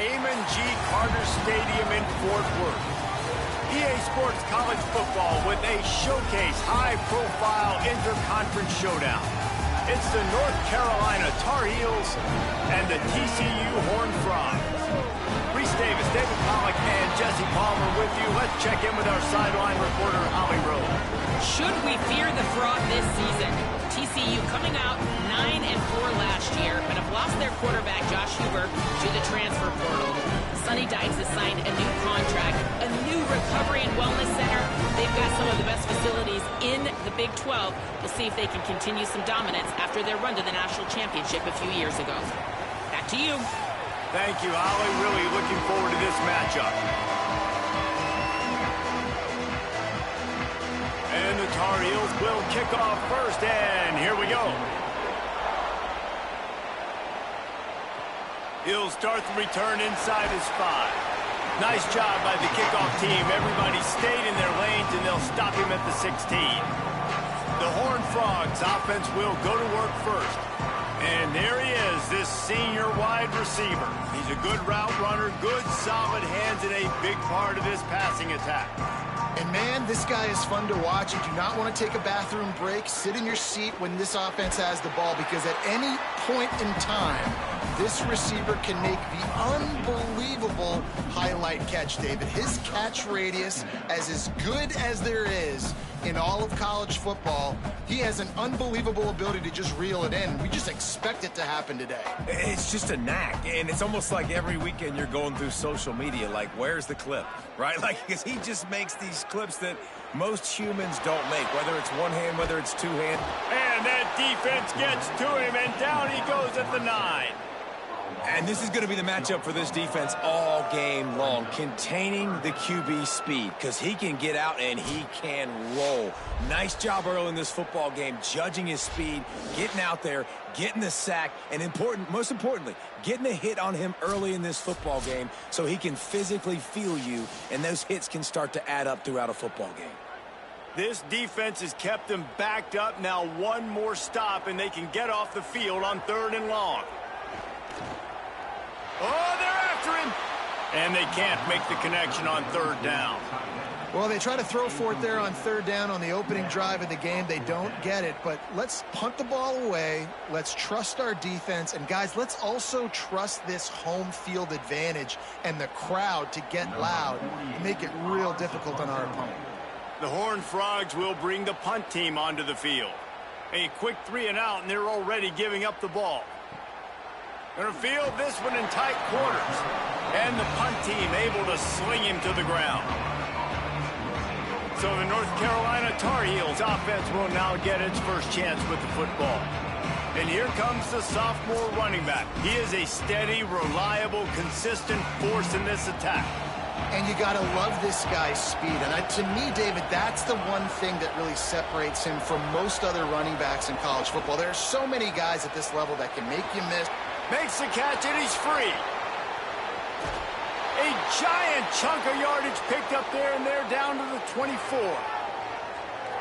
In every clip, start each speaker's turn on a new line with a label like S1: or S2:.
S1: Amon G. Carter Stadium in Fort Worth. EA Sports College Football with a showcase high-profile interconference showdown. It's the North Carolina Tar Heels and the TCU Horned Frogs. Reese Davis, David Pollack, and Jesse Palmer with you. Let's check in with our sideline reporter, Holly Rowe.
S2: Should we fear the Frog this season? TCU coming out 9-4 last year, but have lost their quarterback, Josh Huber, to the transfer portal. Sonny Dykes has signed a new contract, a new recovery and wellness center. They've got some of the best facilities in the Big 12. We'll see if they can continue some dominance after their run to the national championship a few years ago. Back to you.
S1: Thank you, Holly. Really looking forward to this matchup. And the Tar Heels will kick off first, and here we go. He'll start the return inside his 5. Nice job by the kickoff team. Everybody stayed in their lanes, and they'll stop him at the 16. The Horned Frogs offense will go to work first. And there he is, this senior wide receiver. He's a good route runner, good solid hands, and a big part of this passing attack.
S3: And man, this guy is fun to watch. You do not want to take a bathroom break. Sit in your seat when this offense has the ball, because at any point in time, this receiver can make the unbelievable highlight catch, David. His catch radius is as good as there is in all of college football. He has an unbelievable ability to just reel it in. We just expect it to happen today.
S4: It's just a knack, and it's almost like every weekend you're going through social media, like, where's the clip, right? Like, because he just makes these clips that most humans don't make, whether it's one hand, whether it's two hand.
S1: And that defense gets to him, and down he goes at the 9.
S4: And this is going to be the matchup for this defense all game long, containing the QB speed, because he can get out and he can roll. Nice job early in this football game, judging his speed, getting out there, getting the sack, and most importantly, getting a hit on him early in this football game so he can physically feel you, and those hits can start to add up throughout a football game.
S1: This defense has kept them backed up. Now one more stop, and they can get off the field on 3rd and long. Oh, they're after him. And they can't make the connection on 3rd down.
S3: Well, they try to throw for it there on 3rd down on the opening drive of the game. They don't get it, but let's punt the ball away. Let's trust our defense. And, guys, let's also trust this home field advantage and the crowd to get loud and make it real difficult on our opponent.
S1: The Horned Frogs will bring the punt team onto the field. A quick 3 and out, and they're already giving up the ball. Going to field this one in tight quarters. And the punt team able to sling him to the ground. So the North Carolina Tar Heels offense will now get its first chance with the football. And here comes the sophomore running back. He is a steady, reliable, consistent force in this attack.
S3: And you got to love this guy's speed. And to me, David, that's the one thing that really separates him from most other running backs in college football. There are so many guys at this level that can make you miss.
S1: Makes the catch, and he's free. A giant chunk of yardage picked up there, and they're down to the 24.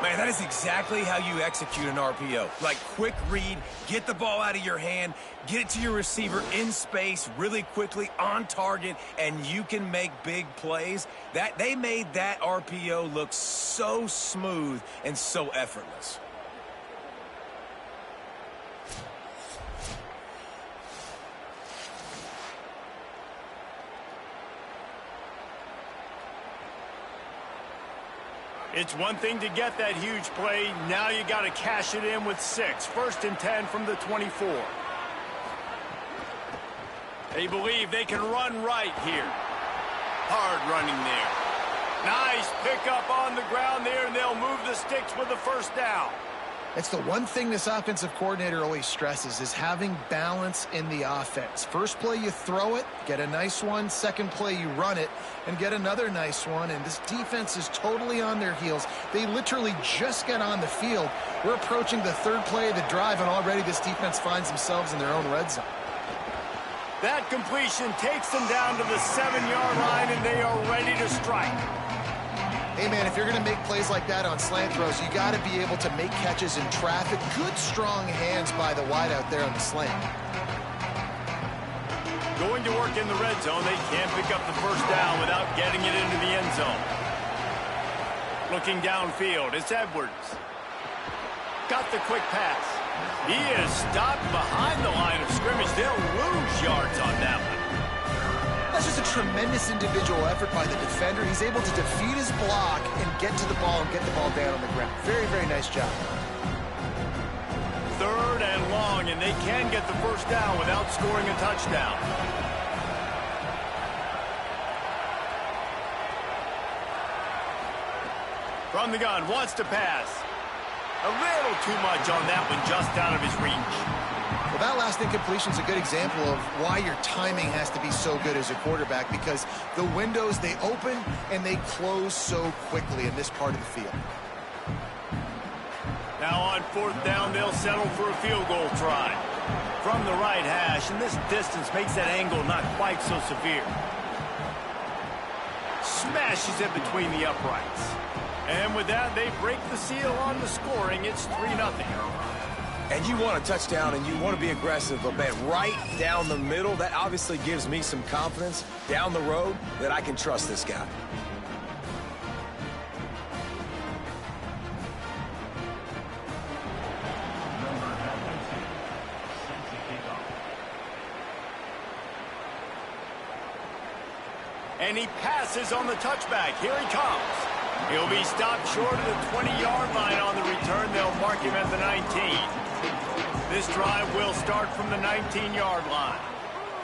S4: Man, that is exactly how you execute an RPO. Like, quick read, get the ball out of your hand, get it to your receiver in space really quickly, on target, and you can make big plays. They made that RPO look so smooth and so effortless.
S1: It's one thing to get that huge play. Now you got to cash it in with 6. 1st and 10 from the 24. They believe they can run right here. Hard running there. Nice pickup on the ground there, and they'll move the sticks with the 1st down.
S3: It's the one thing this offensive coordinator always stresses is having balance in the offense. First play you throw it, get a nice one. Second play you run it and get another nice one. And this defense is totally on their heels. They literally just got on the field. We're approaching the 3rd play of the drive, and already this defense finds themselves in their own red zone.
S1: That completion takes them down to the 7-yard line, and they are ready to strike.
S3: Hey, man, if you're going to make plays like that on slant throws, you got to be able to make catches in traffic. Good, strong hands by the wideout there on the slant.
S1: Going to work in the red zone. They can't pick up the first down without getting it into the end zone. Looking downfield, it's Edwards. Got the quick pass. He is stopped behind the line of scrimmage. They'll lose yards on that one.
S3: That's just a tremendous individual effort by the defender. He's able to defeat his block and get to the ball and get the ball down on the ground. Very, very nice job.
S1: 3rd and long, and they can get the first down without scoring a touchdown. From the gun, wants to pass. A little too much on that one, just out of his reach.
S3: Well, that last incompletion is a good example of why your timing has to be so good as a quarterback, because the windows, they open and they close so quickly in this part of the field.
S1: Now on 4th down, they'll settle for a field goal try. From the right hash, and this distance makes that angle not quite so severe. Smashes it between the uprights. And with that, they break the seal on the scoring. It's 3-0.
S4: And you want a touchdown, and you want to be aggressive, but man, right down the middle, that obviously gives me some confidence down the road that I can trust this guy.
S1: And he passes on the touchback. Here he comes. He'll be stopped short of the 20-yard line on the return. They'll mark him at the 19. This drive will start from the 19-yard line.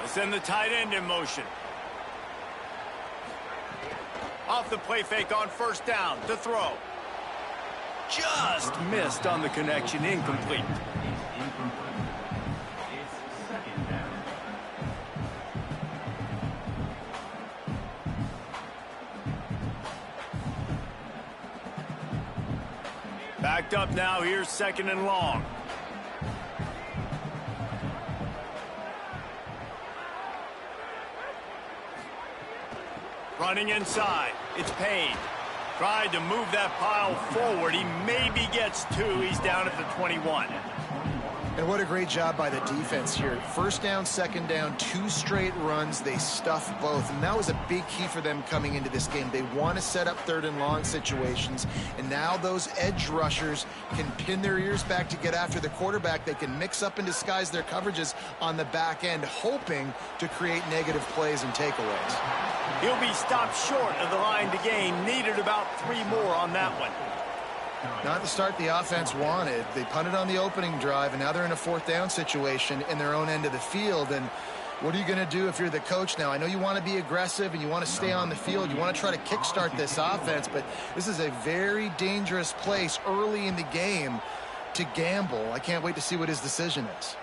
S1: Let's send the tight end in motion. Off the play fake on 1st down to throw. Just missed on the connection, incomplete. Backed up now, here's 2nd and long. Running inside, it's Payne. Tried to move that pile forward. He maybe gets 2. He's down at the 21.
S3: And what a great job by the defense here. 1st down, 2nd down, 2 straight runs. They stuff both. And that was a big key for them coming into this game. They want to set up 3rd and long situations. And now those edge rushers can pin their ears back to get after the quarterback. They can mix up and disguise their coverages on the back end, hoping to create negative plays and takeaways.
S1: He'll be stopped short of the line to gain. Needed about 3 more on that one.
S3: Not the start the offense wanted. They punted on the opening drive, and now they're in a 4th down situation in their own end of the field. And what are you going to do if you're the coach now? I know you want to be aggressive and you want to stay on the field. You want to try to kickstart this offense, but this is a very dangerous place early in the game to gamble. I can't wait to see what his decision is.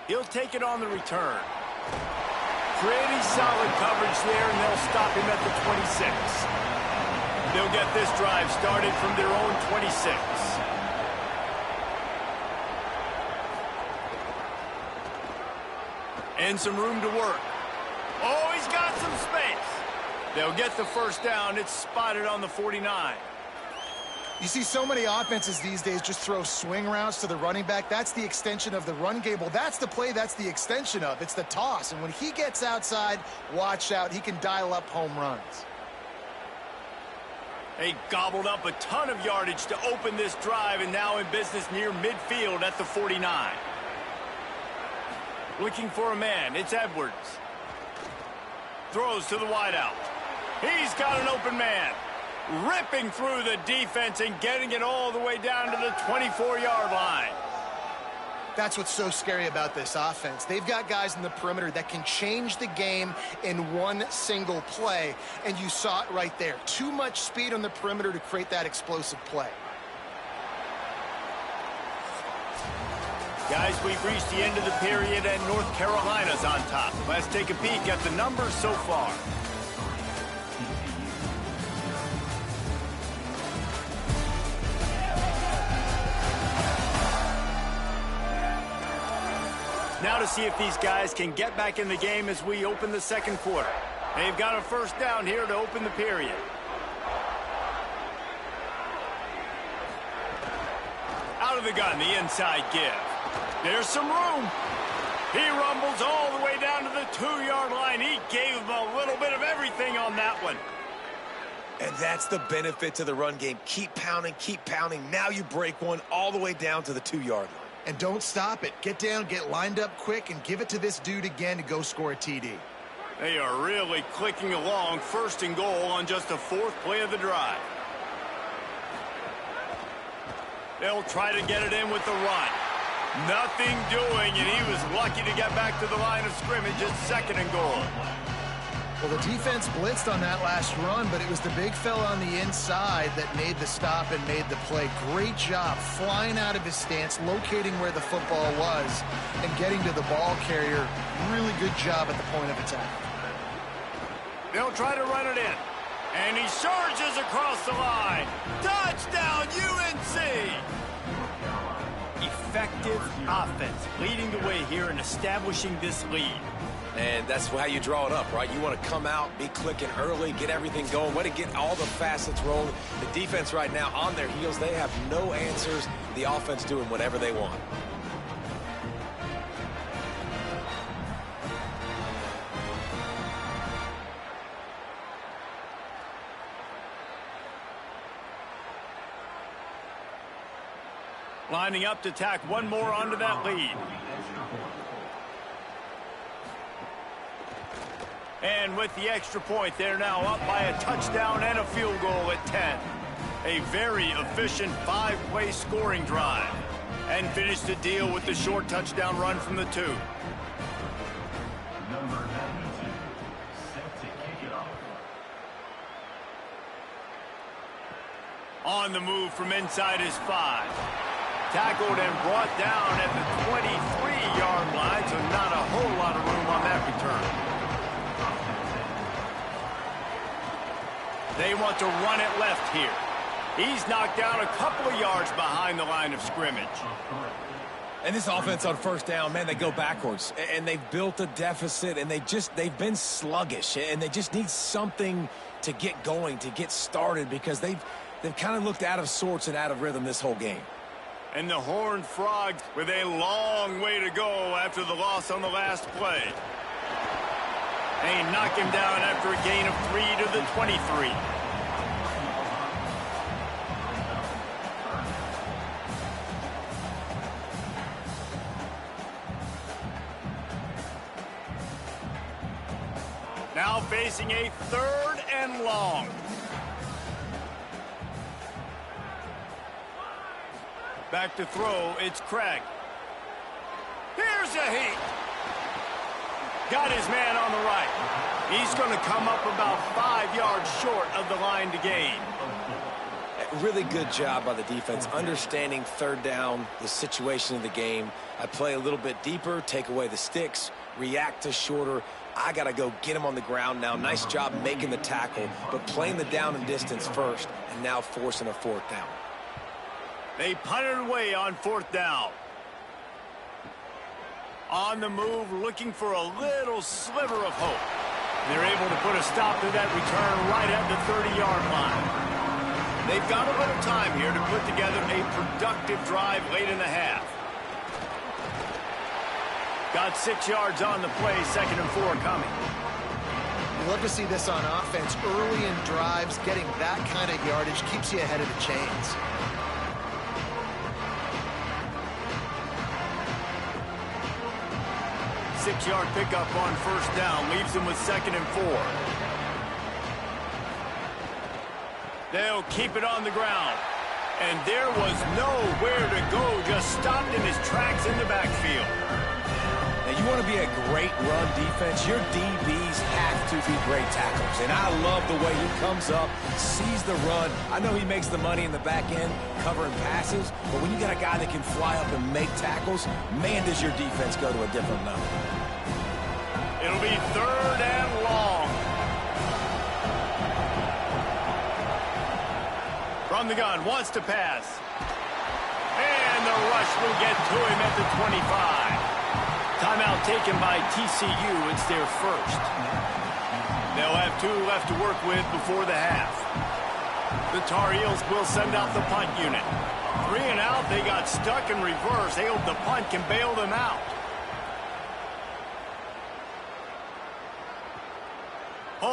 S1: He'll take it on the return. Pretty solid coverage there, and they'll stop him at the 26. They'll get this drive started from their own 26. And some room to work. Oh, he's got some space. They'll get the first down. It's spotted on the 49.
S3: You see so many offenses these days just throw swing routes to the running back. That's the extension of the run game. Well, that's the play that's the extension of. It's the toss. And when he gets outside, watch out. He can dial up home runs.
S1: They gobbled up a ton of yardage to open this drive, and now in business near midfield at the 49. Looking for a man, it's Edwards. Throws to the wideout. He's got an open man. Ripping through the defense and getting it all the way down to the 24-yard line.
S3: That's what's so scary about this offense. They've got guys in the perimeter that can change the game in one single play, and you saw it right there. Too much speed on the perimeter to create that explosive play.
S1: Guys, we've reached the end of the period, and North Carolina's on top. Let's take a peek at the numbers so far. Now to see if these guys can get back in the game as we open the 2nd quarter. They've got a first down here to open the period. Out of the gun, the inside give. There's some room. He rumbles all the way down 2-yard line. He gave him a little bit of everything on that one.
S4: And that's the benefit to the run game. Keep pounding, keep pounding. Now you break one all the way down to the 2-yard line.
S3: And don't stop it. Get down, get lined up quick, and give it to this dude again to go score a TD.
S1: They are really clicking along. 1st and goal on just the 4th play of the drive. They'll try to get it in with the run. Nothing doing, and he was lucky to get back to the line of scrimmage at 2nd and goal.
S3: Well, the defense blitzed on that last run, but it was the big fella on the inside that made the stop and made the play. Great job flying out of his stance, locating where the football was, and getting to the ball carrier. Really good job at the point of attack.
S1: They'll try to run it in. And he surges across the line. Touchdown, UNC! Effective offense, leading the way here and establishing this lead.
S4: And that's how you draw it up, right? You want to come out, be clicking early, get everything going, want to get all the facets rolling. The defense right now on their heels, they have no answers. The offense doing whatever they want.
S1: Lining up to tack one more onto that lead. And with the extra point, they're now up by a touchdown and a field goal at 10. A very efficient 5-play scoring drive. And finish the deal with the short touchdown run from the 2. On the move from inside his 5. Tackled and brought down at the 23-yard line, so not a whole lot of room on that return. They want to run it left here. He's knocked down a couple of yards behind the line of scrimmage.
S4: And this offense on 1st down, man, they go backwards. And they've built a deficit, and they've been sluggish. And they just need something to get going, to get started, because they've kind of looked out of sorts and out of rhythm this whole game.
S1: And the Horned Frogs with a long way to go after the loss on the last play. They knock him down after a gain of 3 to the 23. Now facing a 3rd and long. Back to throw, it's Craig. Here's a heat. Got his man on the right. He's going to come up about 5 yards short of the line to gain.
S4: Really good job by the defense, understanding 3rd down, the situation of the game. I play a little bit deeper, take away the sticks, react to shorter. I got to go get him on the ground now. Nice job making the tackle, but playing the down and distance first, and now forcing a 4th down.
S1: They punted away on 4th down. On the move, looking for a little sliver of hope. They're able to put a stop to that return right at the 30-yard line. They've got a little time here to put together a productive drive late in the half. Got 6 yards on the play, 2nd and 4 coming.
S3: You love to see this on offense. Early in drives, getting that kind of yardage keeps you ahead of the chains.
S1: Six-yard pickup on 1st down, leaves them with 2nd and 4. They'll keep it on the ground. And there was nowhere to go, just stopped in his tracks in the backfield.
S4: Now, you want to be a great run defense, your DBs have to be great tackles. And I love the way he comes up, sees the run. I know he makes the money in the back end covering passes, but when you got a guy that can fly up and make tackles, man, does your defense go to a different level.
S1: It'll be 3rd and long. From the gun, wants to pass. And the rush will get to him at the 25. Timeout taken by TCU. It's their 1st. They'll have 2 left to work with before the half. The Tar Heels will send out the punt unit. 3 and out, they got stuck in reverse. They hope the punt can bail them out.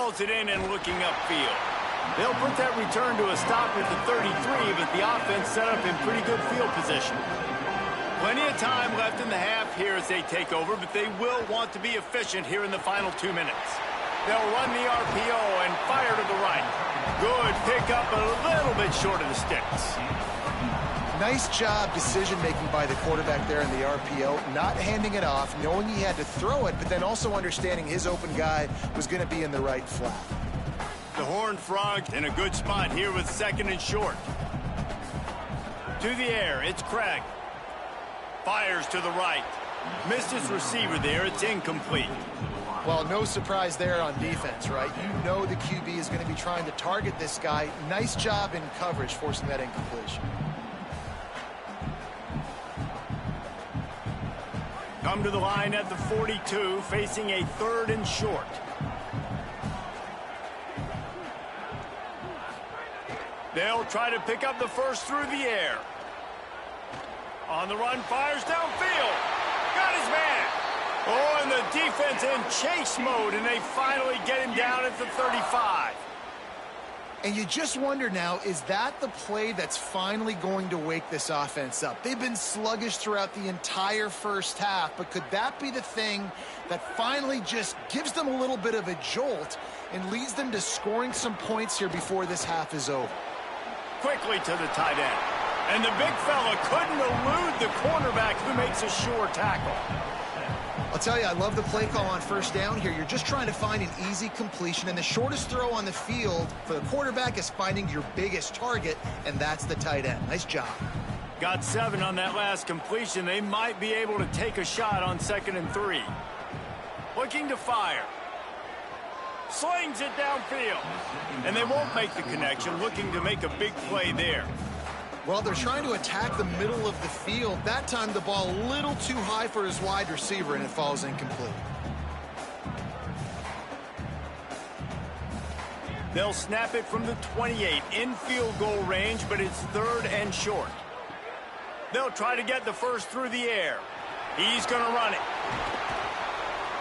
S1: hauls it in and looking upfield. They'll put that return to a stop at the 33, but the offense set up in pretty good field position. Plenty of time left in the half here as they take over, but they will want to be efficient here in the final 2 minutes. They'll run the RPO and fire to the right. Good pickup, a little bit short of the sticks.
S3: Nice job decision-making by the quarterback there in the RPO, not handing it off, knowing he had to throw it, but then also understanding his open guy was going to be in the right flat.
S1: The Horned Frogs in a good spot here with 2nd and short. To the air, it's Craig. Fires to the right. Missed his receiver there, it's incomplete.
S3: Well, no surprise there on defense, right? You know the QB is going to be trying to target this guy. Nice job in coverage, forcing that incompletion.
S1: Come to the line at the 42, facing a 3rd and short. They'll try to pick up the first through the air. On the run, fires downfield. Got his man. Oh, and the defense in chase mode, and they finally get him down at the 35.
S3: And you just wonder now, is that the play that's finally going to wake this offense up? They've been sluggish throughout the entire first half, but could that be the thing that finally just gives them a little bit of a jolt and leads them to scoring some points here before this half is over?
S1: Quickly to the tight end. And the big fella couldn't elude the cornerback who makes a sure tackle.
S3: I'll tell you, I love the play call on first down here. You're just trying to find an easy completion, and the shortest throw on the field for the quarterback is finding your biggest target, and that's the tight end. Nice job.
S1: Got 7 on that last completion. They might be able to take a shot on 2nd and 3. Looking to fire. Slings it downfield. And they won't make the connection, looking to make a big play there.
S3: Well, they're trying to attack the middle of the field. That time the ball a little too high for his wide receiver, and it falls incomplete.
S1: They'll snap it from the 28 in field goal range, but it's 3rd and short. They'll try to get the first through the air. He's going to run it.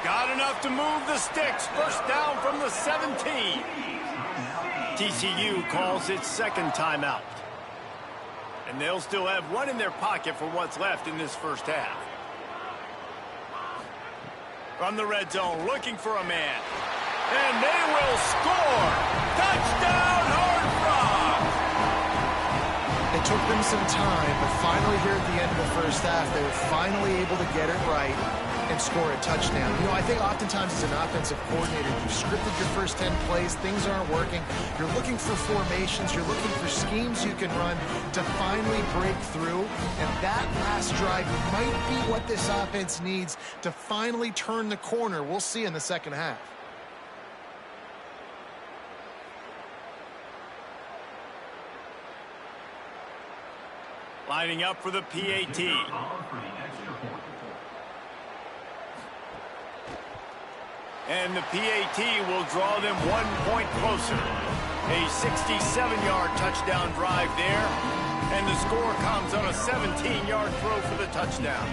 S1: Got enough to move the sticks. First down from the 17. TCU calls its 2nd timeout. And they'll still have 1 in their pocket for what's left in this first half. From the red zone, looking for a man. And they will score! Touchdown, Horned Frogs!
S3: It took them some time, but finally here at the end of the first half, they were finally able to get it right and score a touchdown. You know, I think oftentimes as an offensive coordinator, you've scripted your first 10 plays, things aren't working. You're looking for formations, you're looking for schemes you can run to finally break through, and that last drive might be what this offense needs to finally turn the corner. We'll see in the second half.
S1: Lining up for the PAT. And the PAT will draw them 1 point closer. A 67-yard touchdown drive there. And the score comes on a 17-yard throw for the touchdown.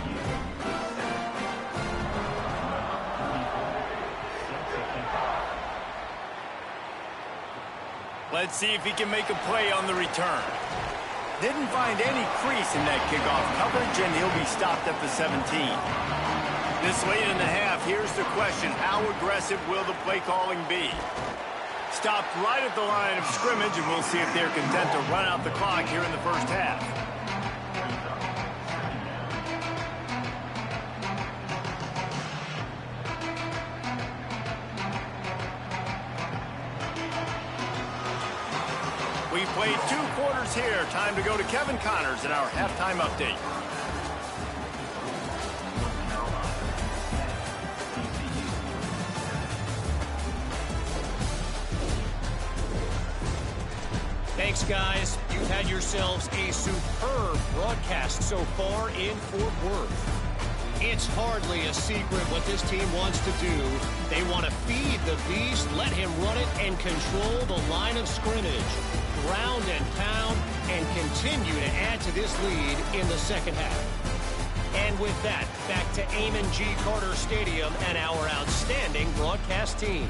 S1: Let's see if he can make a play on the return. Didn't find any crease in that kickoff coverage, and he'll be stopped at the 17. This late in the half, here's the question. How aggressive will the play calling be? Stopped right at the line of scrimmage, and we'll see if they're content to run out the clock here in the first half. We've played 2 quarters here. Time to go to Kevin Connors in our halftime update.
S5: Thanks, guys. You've had yourselves a superb broadcast so far in Fort Worth. It's hardly a secret what this team wants to do. They want to feed the beast, let him run it, and control the line of scrimmage. Ground and pound, and continue to add to this lead in the second half. And with that, back to Amon G. Carter Stadium and our outstanding broadcast team.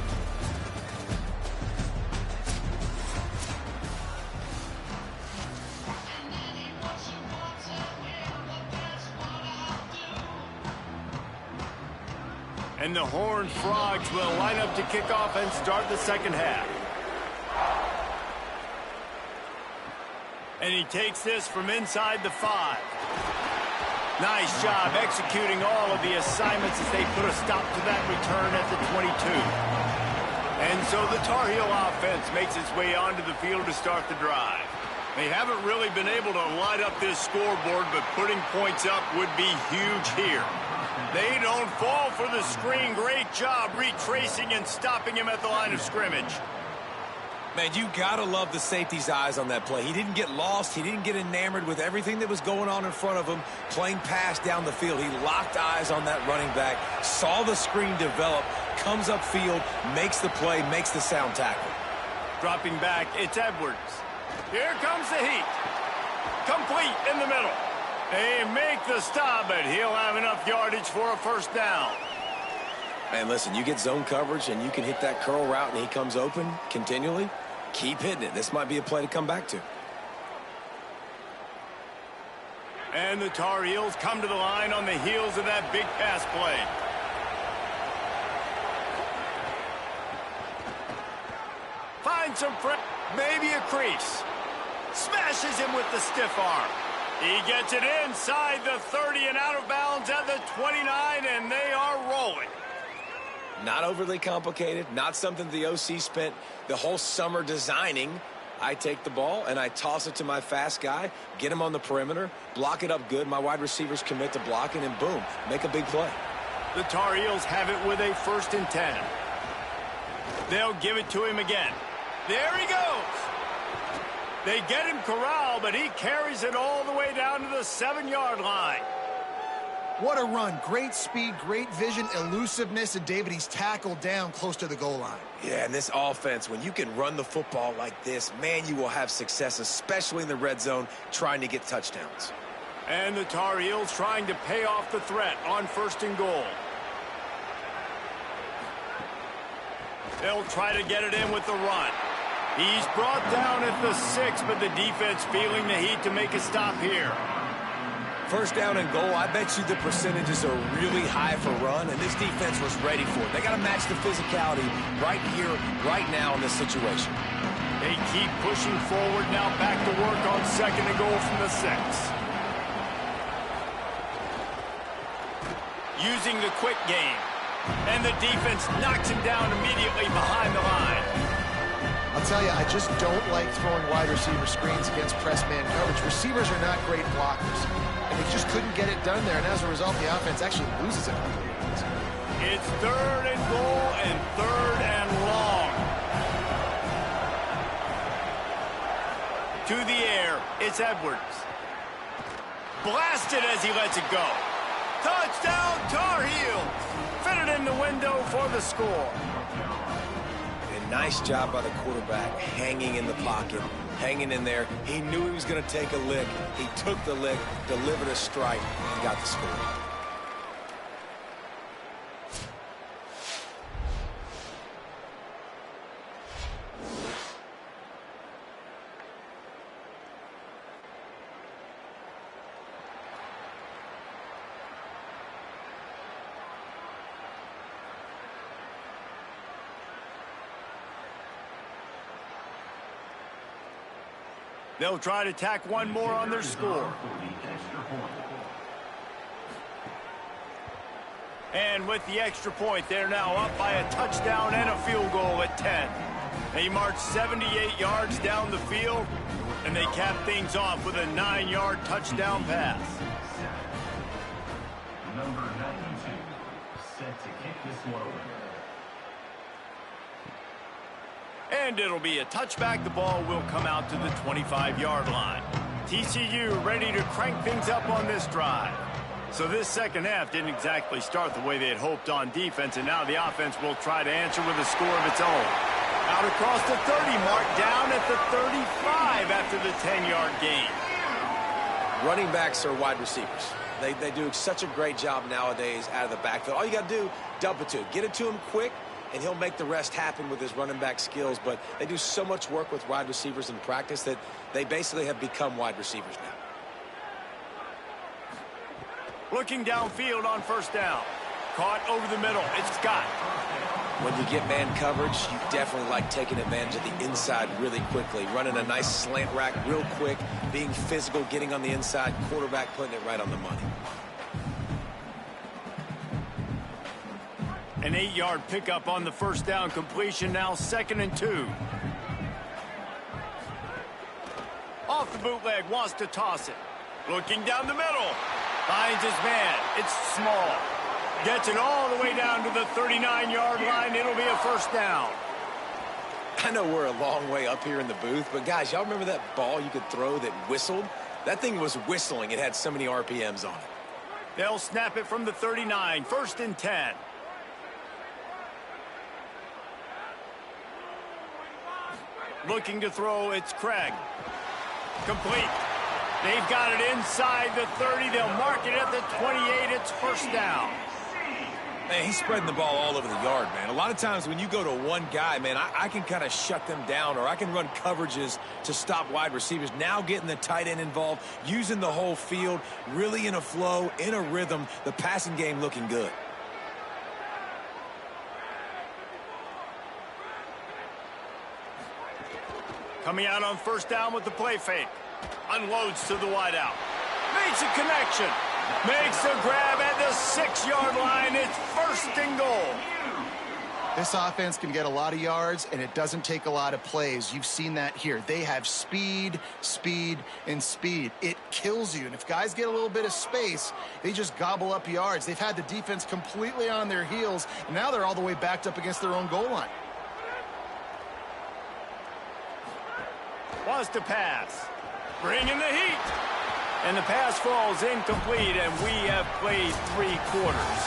S1: And the Horned Frogs will line up to kick off and start the second half. And he takes this from inside the 5. Nice job executing all of the assignments as they put a stop to that return at the 22. And so the Tar Heel offense makes its way onto the field to start the drive. They haven't really been able to light up this scoreboard, but putting points up would be huge here. They don't fall for the screen. Great job retracing and stopping him at the line of scrimmage.
S4: Man, you got to love the safety's eyes on that play. He didn't get lost. He didn't get enamored with everything that was going on in front of him, playing pass down the field. He locked eyes on that running back, saw the screen develop, comes upfield, makes the play, makes the sound tackle.
S1: Dropping back, it's Edwards. Here comes the heat. Complete in the middle. They make the stop, but he'll have enough yardage for a first down.
S4: Man, listen, you get zone coverage and you can hit that curl route and he comes open continually. Keep hitting it. This might be a play to come back to.
S1: And the Tar Heels come to the line on the heels of that big pass play. Finds some maybe a crease. Smashes him with the stiff arm. He gets it inside the 30 and out of bounds at the 29, and they are rolling.
S4: Not overly complicated, not something the OC spent the whole summer designing. I take the ball and I toss it to my fast guy, get him on the perimeter, block it up good. My wide receivers commit to blocking, and boom, make a big play.
S1: The Tar Heels have it with a 1st and 10. They'll give it to him again. There he goes. They get him corralled, but he carries it all the way down to the 7-yard line.
S3: What a run. Great speed, great vision, elusiveness, and David, he's tackled down close to the goal line.
S4: Yeah, and this offense, when you can run the football like this, man, you will have success, especially in the red zone, trying to get touchdowns.
S1: And the Tar Heels trying to pay off the threat on 1st and goal. They'll try to get it in with the run. He's brought down at the 6, but the defense feeling the heat to make a stop here.
S4: 1st down and goal, I bet you the percentages are really high for run, and this defense was ready for it. They got to match the physicality right here, right now in this situation.
S1: They keep pushing forward, now back to work on 2nd and goal from the 6. Using the quick game, and the defense knocks him down immediately behind the line.
S3: I'll tell you, I just don't like throwing wide receiver screens against press man coverage. Receivers are not great blockers. And they just couldn't get it done there, and as a result, the offense actually loses it.
S1: It's 3rd and goal and 3rd and long. To the air, it's Edwards. Blasted as he lets it go. Touchdown, Tar Heels. Fitted in the window for the score.
S4: And nice job by the quarterback, hanging in the pocket. Hanging in there. He knew he was going to take a lick. He took the lick, delivered a strike, and got the score.
S1: They'll try to tack one more on their score. And with the extra point, they're now up by a touchdown and a field goal at 10. They march 78 yards down the field, and they cap things off with a 9-yard touchdown pass.
S6: Number 92, set to kick this one away.
S1: And it'll be a touchback. The ball will come out to the 25-yard line. TCU ready to crank things up on this drive. So this second half didn't exactly start the way they had hoped on defense, and now the offense will try to answer with a score of its own. Out across the 30 mark, down at the 35 after the 10-yard gain.
S4: Running backs are wide receivers. They do such a great job nowadays out of the backfield. All you got to do, dump it to him. Get it to him quick, and he'll make the rest happen with his running back skills. But they do so much work with wide receivers in practice that they basically have become wide receivers now.
S1: Looking downfield on first down. Caught over the middle. It's Scott.
S4: When you get man coverage, you definitely like taking advantage of the inside really quickly. Running a nice slant rack real quick, being physical, getting on the inside, quarterback putting it right on the money.
S1: An 8-yard pickup on the first down completion, now 2nd and 2. Off the bootleg, wants to toss it. Looking down the middle. Finds his man. It's Small. Gets it all the way down to the 39-yard line. It'll be a first down.
S4: I know we're a long way up here in the booth, but guys, y'all remember that ball you could throw that whistled? That thing was whistling. It had so many RPMs on it.
S1: They'll snap it from the 39. 1st and 10. Looking to throw, it's Craig. Complete. They've got it inside the 30. They'll mark it at the 28. It's first down.
S4: Man, he's spreading the ball all over the yard, man. A lot of times when you go to one guy, man, I can kind of shut them down, or I can run coverages to stop wide receivers. Now getting the tight end involved, using the whole field, really in a flow, in a rhythm, the passing game looking good.
S1: Coming out on first down with the play fake. Unloads to the wideout. Makes a connection. Makes a grab at the 6-yard line. It's 1st and goal.
S3: This offense can get a lot of yards, and it doesn't take a lot of plays. You've seen that here. They have speed, speed, and speed. It kills you. And if guys get a little bit of space, they just gobble up yards. They've had the defense completely on their heels, and now they're all the way backed up against their own goal line.
S1: Wants to pass. Bringing the heat. And the pass falls incomplete, and we have played 3 quarters.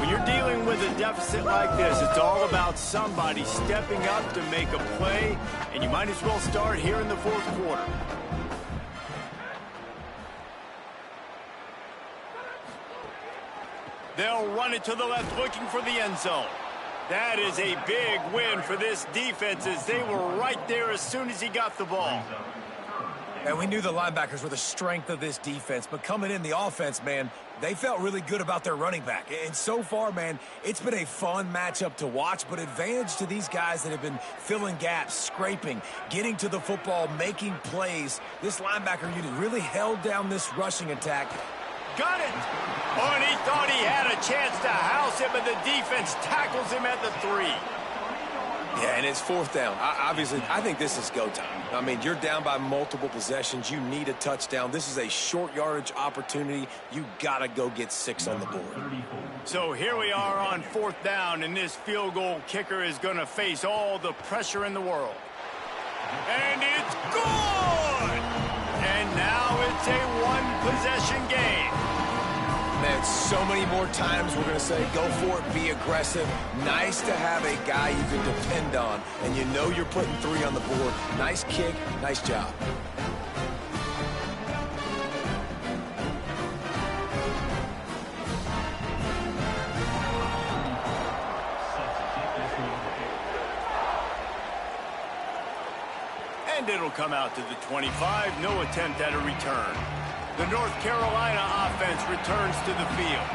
S1: When you're dealing with a deficit like this, it's all about somebody stepping up to make a play, and you might as well start here in the 4th quarter. They'll run it to the left, looking for the end zone. That is a big win for this defense, as they were right there as soon as he got the ball.
S4: And we knew the linebackers were the strength of this defense, but coming in the offense, man, they felt really good about their running back. And so far, man, it's been a fun matchup to watch, but advantage to these guys that have been filling gaps, scraping, getting to the football, making plays. This linebacker unit really held down this rushing attack.
S1: Got it. Oh, and he thought he had a chance to house it, but the defense tackles him at the 3.
S4: Yeah, and it's 4th down. Obviously, I think this is go time. I mean, you're down by multiple possessions. You need a touchdown. This is a short yardage opportunity. You got to go get 6 on the board.
S1: So here we are on 4th down, and this field goal kicker is going to face all the pressure in the world. And it's good! And now it's a 1-possession game.
S4: Man, so many more times we're going to say, go for it, be aggressive. Nice to have a guy you can depend on, and you know you're putting 3 on the board. Nice kick, nice job.
S1: And it'll come out to the 25. No attempt at a return. The North Carolina offense returns to the field.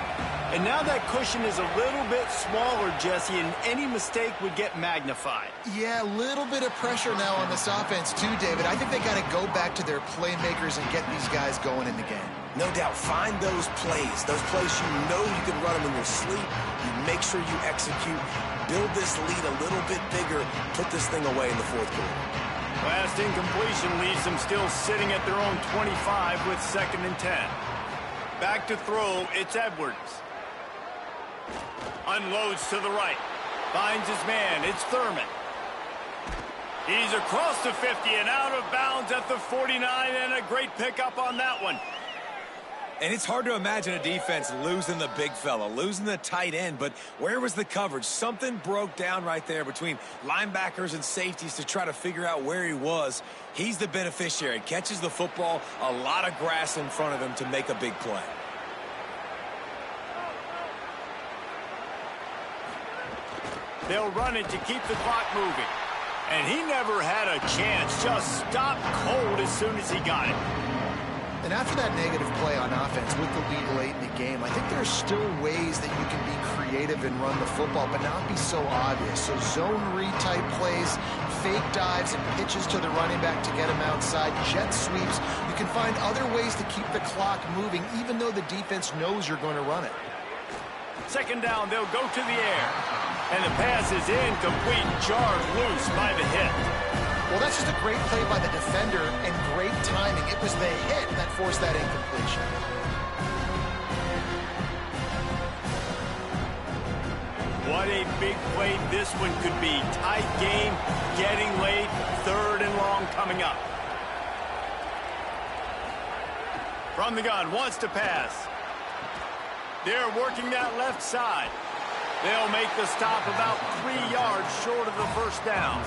S1: And now that cushion is a little bit smaller, Jesse, and any mistake would get magnified.
S3: Yeah, a little bit of pressure now on this offense too, David. I think they got to go back to their playmakers and get these guys going in the game.
S4: No doubt, find those plays you know you can run them in your sleep. You make sure you execute, build this lead a little bit bigger, put this thing away in the 4th quarter.
S1: Last incompletion leaves them still sitting at their own 25 with 2nd and 10. Back to throw, it's Edwards. Unloads to the right. Finds his man, it's Thurman. He's across the 50 and out of bounds at the 49, and a great pickup on that one.
S4: And it's hard to imagine a defense losing the big fella, losing the tight end, but where was the coverage? Something broke down right there between linebackers and safeties to try to figure out where he was. He's the beneficiary. Catches the football, a lot of grass in front of him to make a big play.
S1: They'll run it to keep the clock moving. And he never had a chance. Just stopped cold as soon as he got it.
S3: And after that negative play on offense with the lead late in the game, I think there are still ways that you can be creative and run the football, but not be so obvious. So zone read type plays, fake dives and pitches to the running back to get him outside, jet sweeps. You can find other ways to keep the clock moving, even though the defense knows you're going to run it.
S1: Second down, they'll go to the air. And the pass is incomplete, jarred loose by the hit.
S3: Well, that's just a great play by the defender and great timing. It was the hit that forced that incompletion.
S1: What a big play this one could be. Tight game, getting late, 3rd and long coming up. From the gun, wants to pass. They're working that left side. They'll make the stop about 3 yards short of the first down.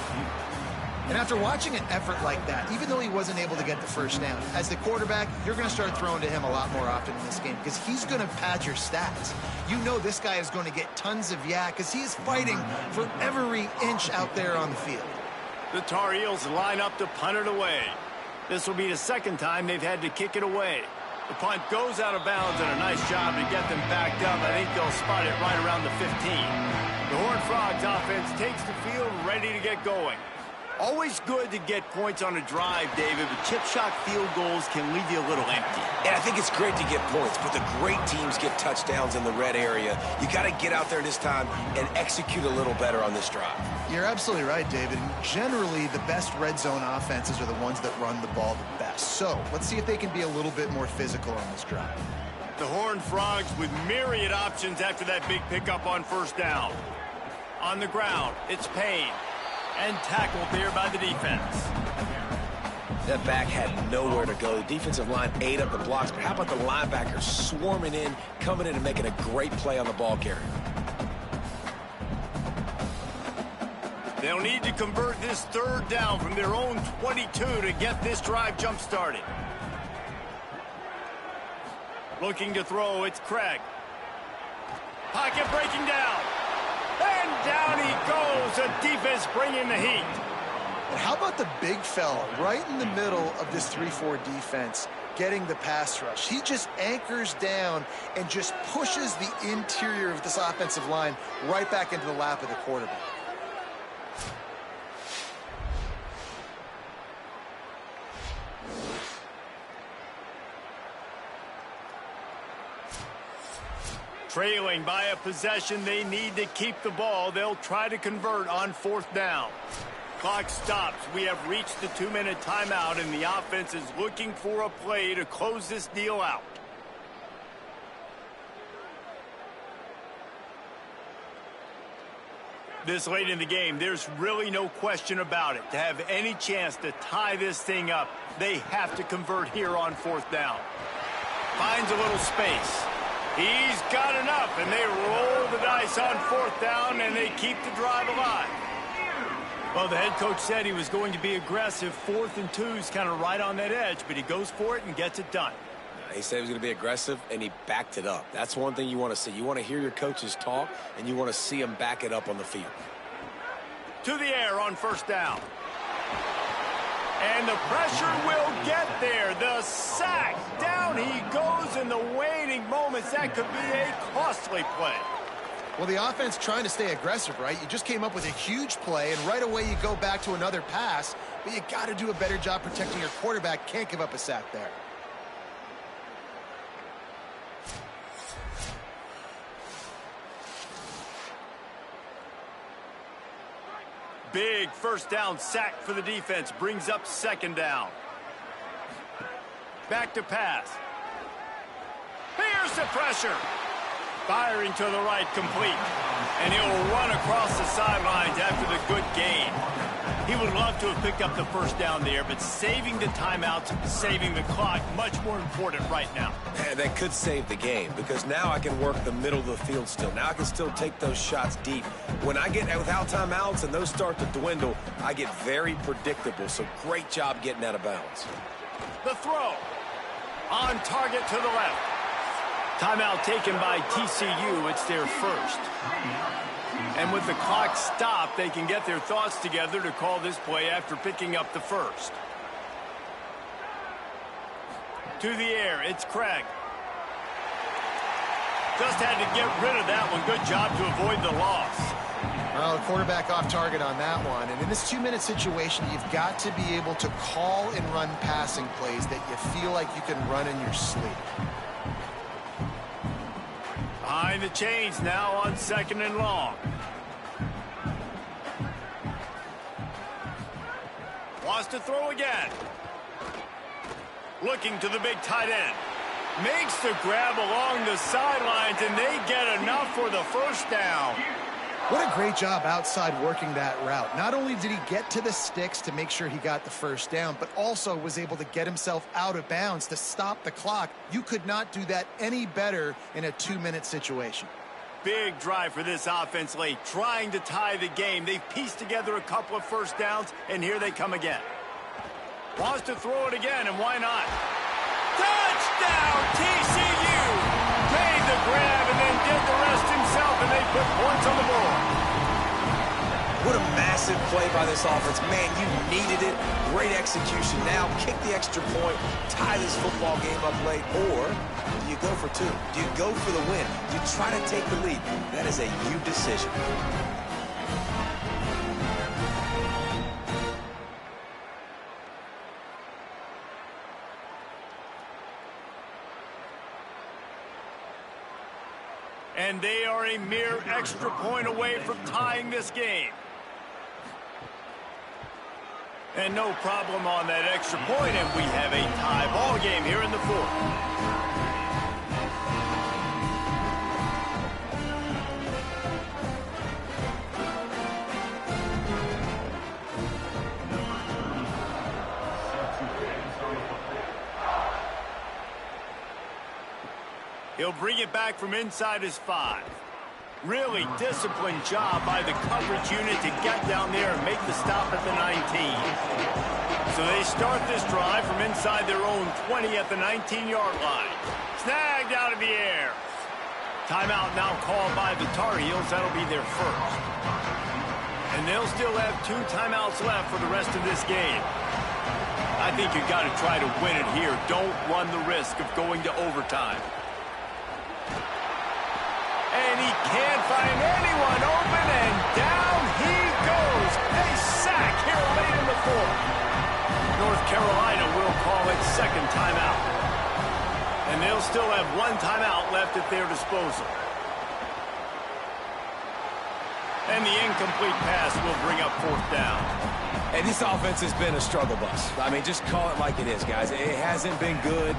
S3: And after watching an effort like that, even though he wasn't able to get the first down, as the quarterback, you're going to start throwing to him a lot more often in this game because he's going to pad your stats. You know this guy is going to get tons of yak because he is fighting for every inch out there on the field.
S1: The Tar Heels line up to punt it away. This will be the second time they've had to kick it away. The punt goes out of bounds, and a nice job to get them backed up. I think they'll spot it right around the 15. The Horned Frogs offense takes the field, ready to get going. Always good to get points on a drive, David, but chip shot field goals can leave you a little empty.
S4: And I think it's great to get points, but the great teams get touchdowns in the red area. You got to get out there this time and execute a little better on this drive.
S3: You're absolutely right, David. And generally, the best red zone offenses are the ones that run the ball the best. So let's see if they can be a little bit more physical on this drive.
S1: The Horned Frogs with myriad options after that big pickup on first down. On the ground, it's Payne. And tackled there by the defense.
S4: That back had nowhere to go. The defensive line ate up the blocks, but how about the linebackers swarming in, coming in and making a great play on the ball carrier?
S1: They'll need to convert this 3rd down from their own 22 to get this drive jump-started. Looking to throw, it's Craig. Pocket breaking down. And down he goes. The defense bringing the heat.
S3: And how about the big fella right in the middle of this 3-4 defense getting the pass rush? He just anchors down and just pushes the interior of this offensive line right back into the lap of the quarterback.
S1: Trailing by a possession, they need to keep the ball. They'll try to convert on 4th down. Clock stops. We have reached the 2-minute timeout, and the offense is looking for a play to close this deal out. This late in the game, there's really no question about it. To have any chance to tie this thing up, they have to convert here on 4th down. Finds a little space. He's got enough, and they roll the dice on 4th down, and they keep the drive alive. Well, the head coach said he was going to be aggressive. 4th and 2's kind of right on that edge, but he goes for it and gets it done.
S4: He said he was going to be aggressive, and he backed it up. That's one thing you want to see. You want to hear your coaches talk, and you want to see them back it up on the field.
S1: To the air on 1st down. And the pressure will get there. The sack. Down he goes in the waning moments. That could be a costly play.
S3: Well, the offense trying to stay aggressive, right? You just came up with a huge play, and right away you go back to another pass, but you got to do a better job protecting your quarterback. Can't give up a sack there.
S1: Big 1st down sack for the defense. Brings up 2nd down. Back to pass. Here's the pressure. Firing to the right, complete. And he'll run across the sidelines after the good gain. He would love to have picked up the 1st down there, but saving the timeouts, saving the clock, much more important right now.
S4: And that could save the game, because now I can work the middle of the field still. Now I can still take those shots deep. When I get without timeouts and those start to dwindle, I get very predictable. So great job getting out of bounds.
S1: The throw. On target to the left. Timeout taken by TCU. It's their first. And with the clock stopped, they can get their thoughts together to call this play after picking up the first. To the air, it's Craig. Just had to get rid of that one. Good job to avoid the loss.
S3: Well, the quarterback off target on that one. And in this 2-minute situation, you've got to be able to call and run passing plays that you feel like you can run in your sleep.
S1: Behind the chains now on 2nd and long. Wants to throw again. Looking to the big tight end. Makes the grab along the sidelines, and they get enough for the first down.
S3: What a great job outside working that route. Not only did he get to the sticks to make sure he got the first down, but also was able to get himself out of bounds to stop the clock. You could not do that any better in a 2-minute situation.
S1: Big drive for this offense late, trying to tie the game. They've pieced together a couple of first downs, and here they come again. Wants to throw it again, and why not? Touchdown, TCU! Made the grab and then did the rest himself, and they put points on the board.
S4: What a massive play by this offense. Man, you needed it. Great execution. Now kick the extra point, tie this football game up late, or do you go for two? Do you go for the win? Do you try to take the lead? That is a you decision.
S1: And they are a mere extra point away from tying this game. And no problem on that extra point, and we have a tie ball game here in the 4th. He'll bring it back from inside his 5. Really disciplined job by the coverage unit to get down there and make the stop at the 19. So they start this drive from inside their own 20 at the 19-yard line. Snagged out of the air. Timeout now called by the Tar Heels. That'll be their first. And they'll still have 2 timeouts left for the rest of this game. I think you've got to try to win it here. Don't run the risk of going to overtime. And he can't find anyone open, and down he goes. A sack here late in the 4th. North Carolina will call it 2nd timeout. And they'll still have 1 timeout left at their disposal. And the incomplete pass will bring up 4th down.
S4: And this offense has been a struggle bus. I mean, just call it like it is, guys. It hasn't been good,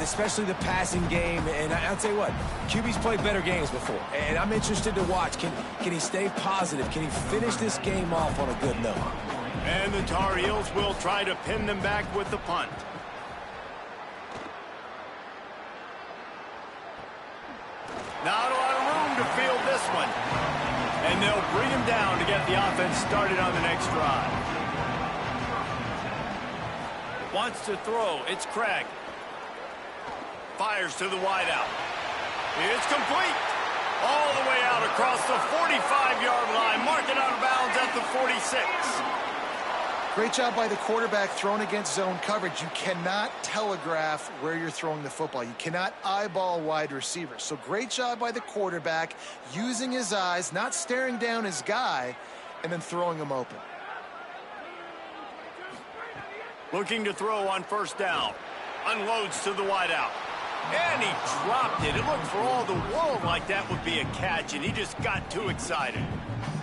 S4: especially the passing game. And I'll tell you what, QB's played better games before. And I'm interested to watch. Can he stay positive? Can he finish this game off on a good note?
S1: And the Tar Heels will try to pin them back with the punt. Not a lot of room to field this one. And they'll bring him down to get the offense started on the next drive. Wants to throw. It's Craig. Fires to the wideout. It's complete. All the way out across the 45-yard line. Marking out of bounds at the 46.
S3: Great job by the quarterback throwing against zone coverage. You cannot telegraph where you're throwing the football. You cannot eyeball wide receivers. So great job by the quarterback using his eyes, not staring down his guy, and then throwing him open.
S1: Looking to throw on 1st down. Unloads to the wideout. And he dropped it. It looked for all the world like that would be a catch, and he just got too excited.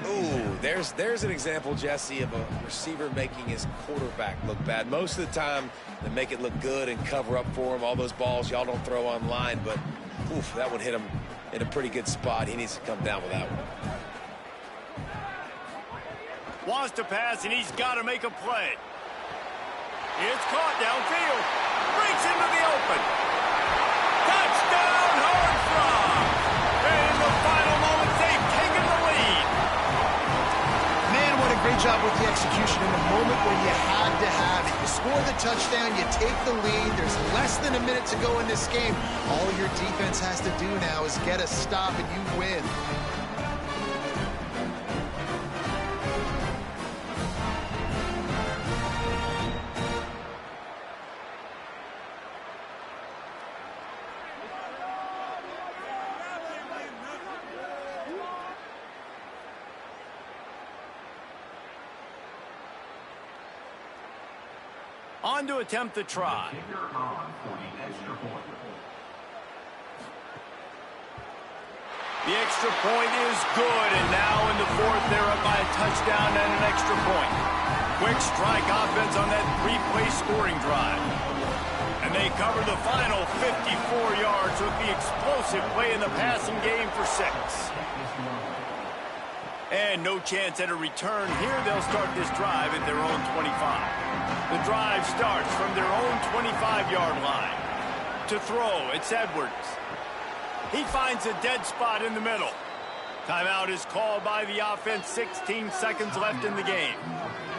S4: Ooh, there's an example, Jesse, of a receiver making his quarterback look bad. Most of the time, they make it look good and cover up for him. All those balls y'all don't throw online, but oof, that one hit him in a pretty good spot. He needs to come down with that one.
S1: Wants to pass, and he's got to make a play. It's caught downfield. Breaks into the open. Touchdown, Hornsby! And in the final moments, they've taken the lead.
S3: Man, what a great job with the execution in the moment where you had to have it. You score the touchdown, you take the lead. There's less than a minute to go in this game. All your defense has to do now is get a stop, and you win.
S1: On to attempt the try. The extra point is good, and now in the fourth, they're up by a touchdown and an extra point. Quick strike offense on that three-play scoring drive. And they cover the final 54 yards with the explosive play in the passing game for 6. And no chance at a return here. They'll start this drive at their own 25. The drive starts from their own 25-yard line. To throw, it's Edwards. He finds a dead spot in the middle. Timeout is called by the offense. 16 seconds left in the game.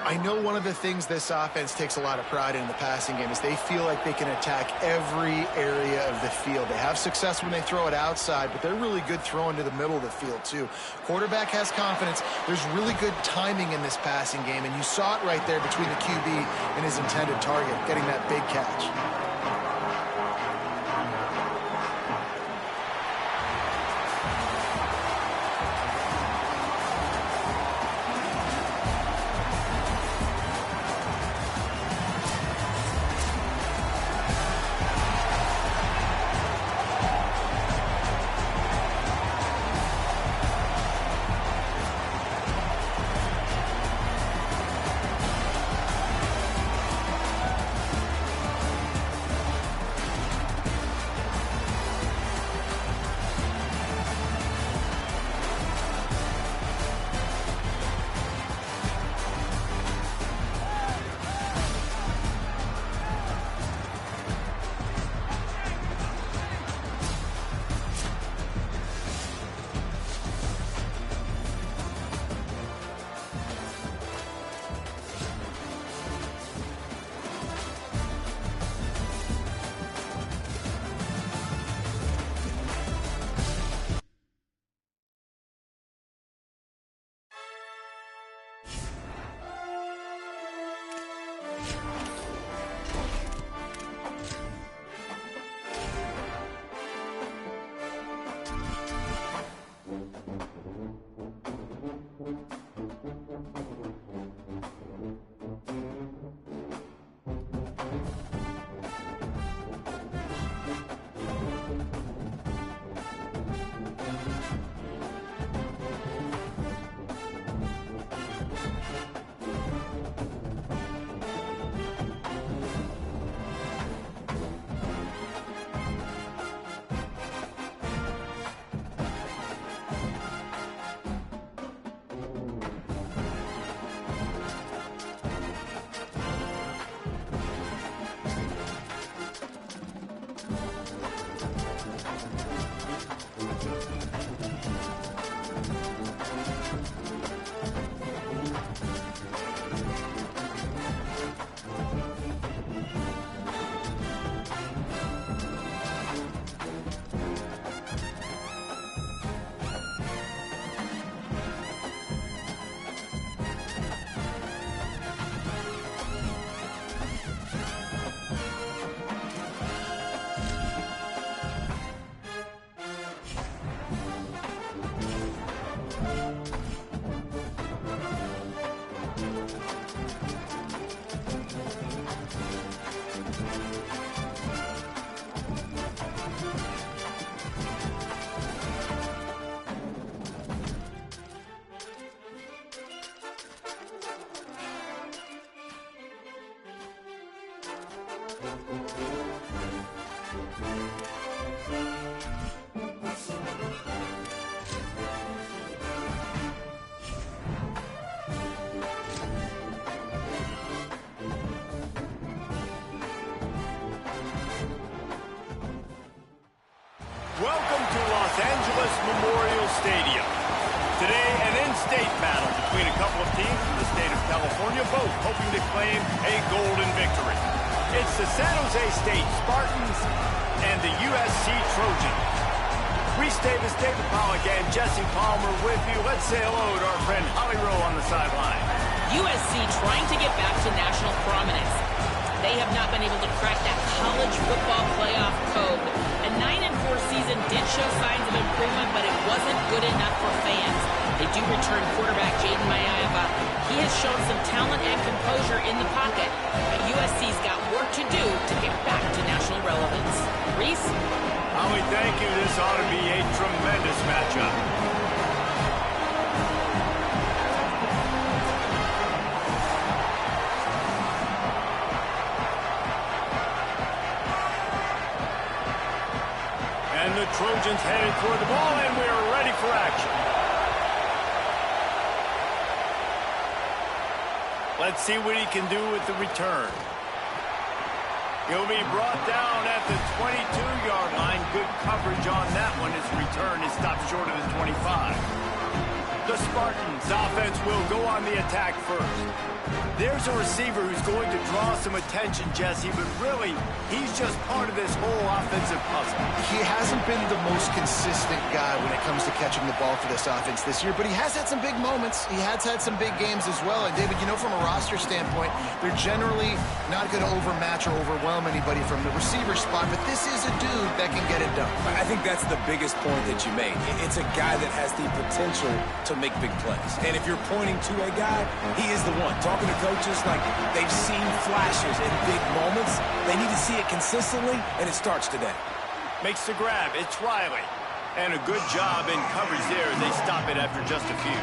S3: I know one of the things this offense takes a lot of pride in the passing game is they feel like they can attack every area of the field. They have success when they throw it outside, but they're really good throwing to the middle of the field too. Quarterback has confidence. There's really good timing in this passing game, and you saw it right there between the QB and his intended target, getting that big catch.
S1: Welcome to Los Angeles Memorial Stadium. Today, an in-state battle between a couple of teams from the state of California, both hoping to claim a golden victory. It's the San Jose State Spartans and the USC Trojans. Reese Davis, David Pollack, and Jesse Palmer with you. Let's say hello to our friend Holly Rowe on the sideline.
S2: USC trying to get back to national prominence. They have not been able to crack that college football playoff code. A 9-4 season did show signs of improvement, but it wasn't good enough for fans. They do return quarterback Jaden Mayava. He has shown some talent and composure in the pocket, but USC's got work to do to get back to national relevance. Reese?
S1: Holly, thank you. This ought to be a tremendous matchup. And the Trojans headed toward the ball, and we're ready for action. Let's see what he can do with the return. He'll be brought down at the 22-yard line. Good coverage on that one. His return is stopped short of the 25. The Spartans offense will go on the attack first. There's a receiver who's going to draw some attention, Jesse, but really, he's just part of this whole offensive puzzle.
S3: He hasn't been the most consistent guy when it comes to catching the ball for this offense this year, but he has had some big moments. He has had some big games as well. And, David, you know, from a roster standpoint, they're generally not going to overmatch or overwhelm anybody from the receiver spot, but this is a dude that can get it done.
S4: I think that's the biggest point that you made. It's a guy that has the potential to make big plays. And if you're pointing to a guy, he is the one. Talking to coaches, like, they've seen flashes in big moments. They need to see it consistently, and it starts today.
S1: Makes the grab. It's Riley. And a good job in coverage there as they stop it after just a few.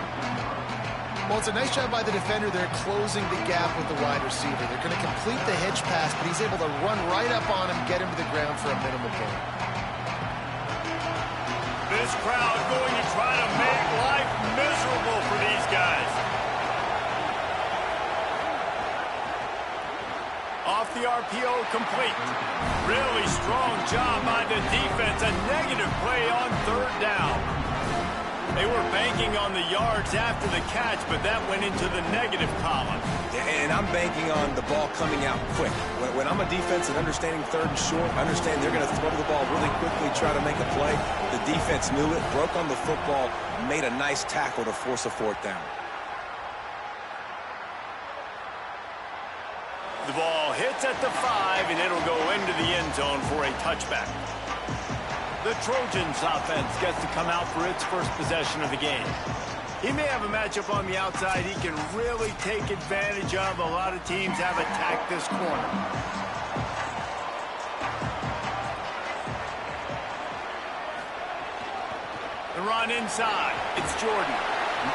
S3: Well, it's a nice job by the defender. They're closing the gap with the wide receiver. They're going to complete the hitch pass, but he's able to run right up on him, get him to the ground for a minimal gain.
S1: This crowd going to try to make life miserable for these guys. Off the RPO, complete. Really strong job by the defense. A negative play on third down. They were banking on the yards after the catch, but that went into the negative column.
S4: And I'm banking on the ball coming out quick. When I'm a defense and understanding third and short, understand they're going to throw the ball really quickly, try to make a play. The defense knew it, broke on the football, made a nice tackle to force a fourth down.
S1: The ball hits at the 5, and it'll go into the end zone for a touchback. The Trojans offense gets to come out for its first possession of the game. He may have a matchup on the outside he can really take advantage of. A lot of teams have attacked this corner. The run inside. It's Jordan.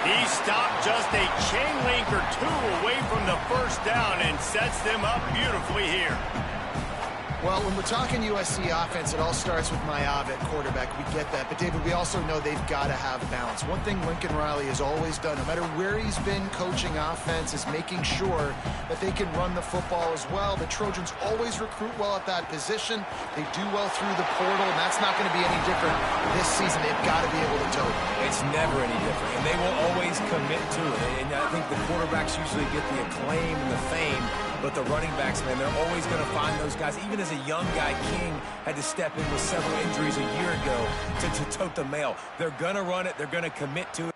S1: He stopped just a chain link or two away from the first down and sets them up beautifully here.
S3: Well, when we're talking USC offense, it all starts with Mayava at quarterback. We get that. But, David, we also know they've got to have balance. One thing Lincoln Riley has always done, no matter where he's been coaching offense, is making sure that they can run the football as well. The Trojans always recruit well at that position. They do well through the portal, and that's not going to be any different this season. They've got to be able to tote it.
S4: It's never any different, and they will always commit to it. And I think the quarterbacks usually get the acclaim and the fame, but the running backs, man, they're always going to find those guys. Even as a young guy, King had to step in with several injuries a year ago to tote the mail. They're going to run it. They're going to commit to it.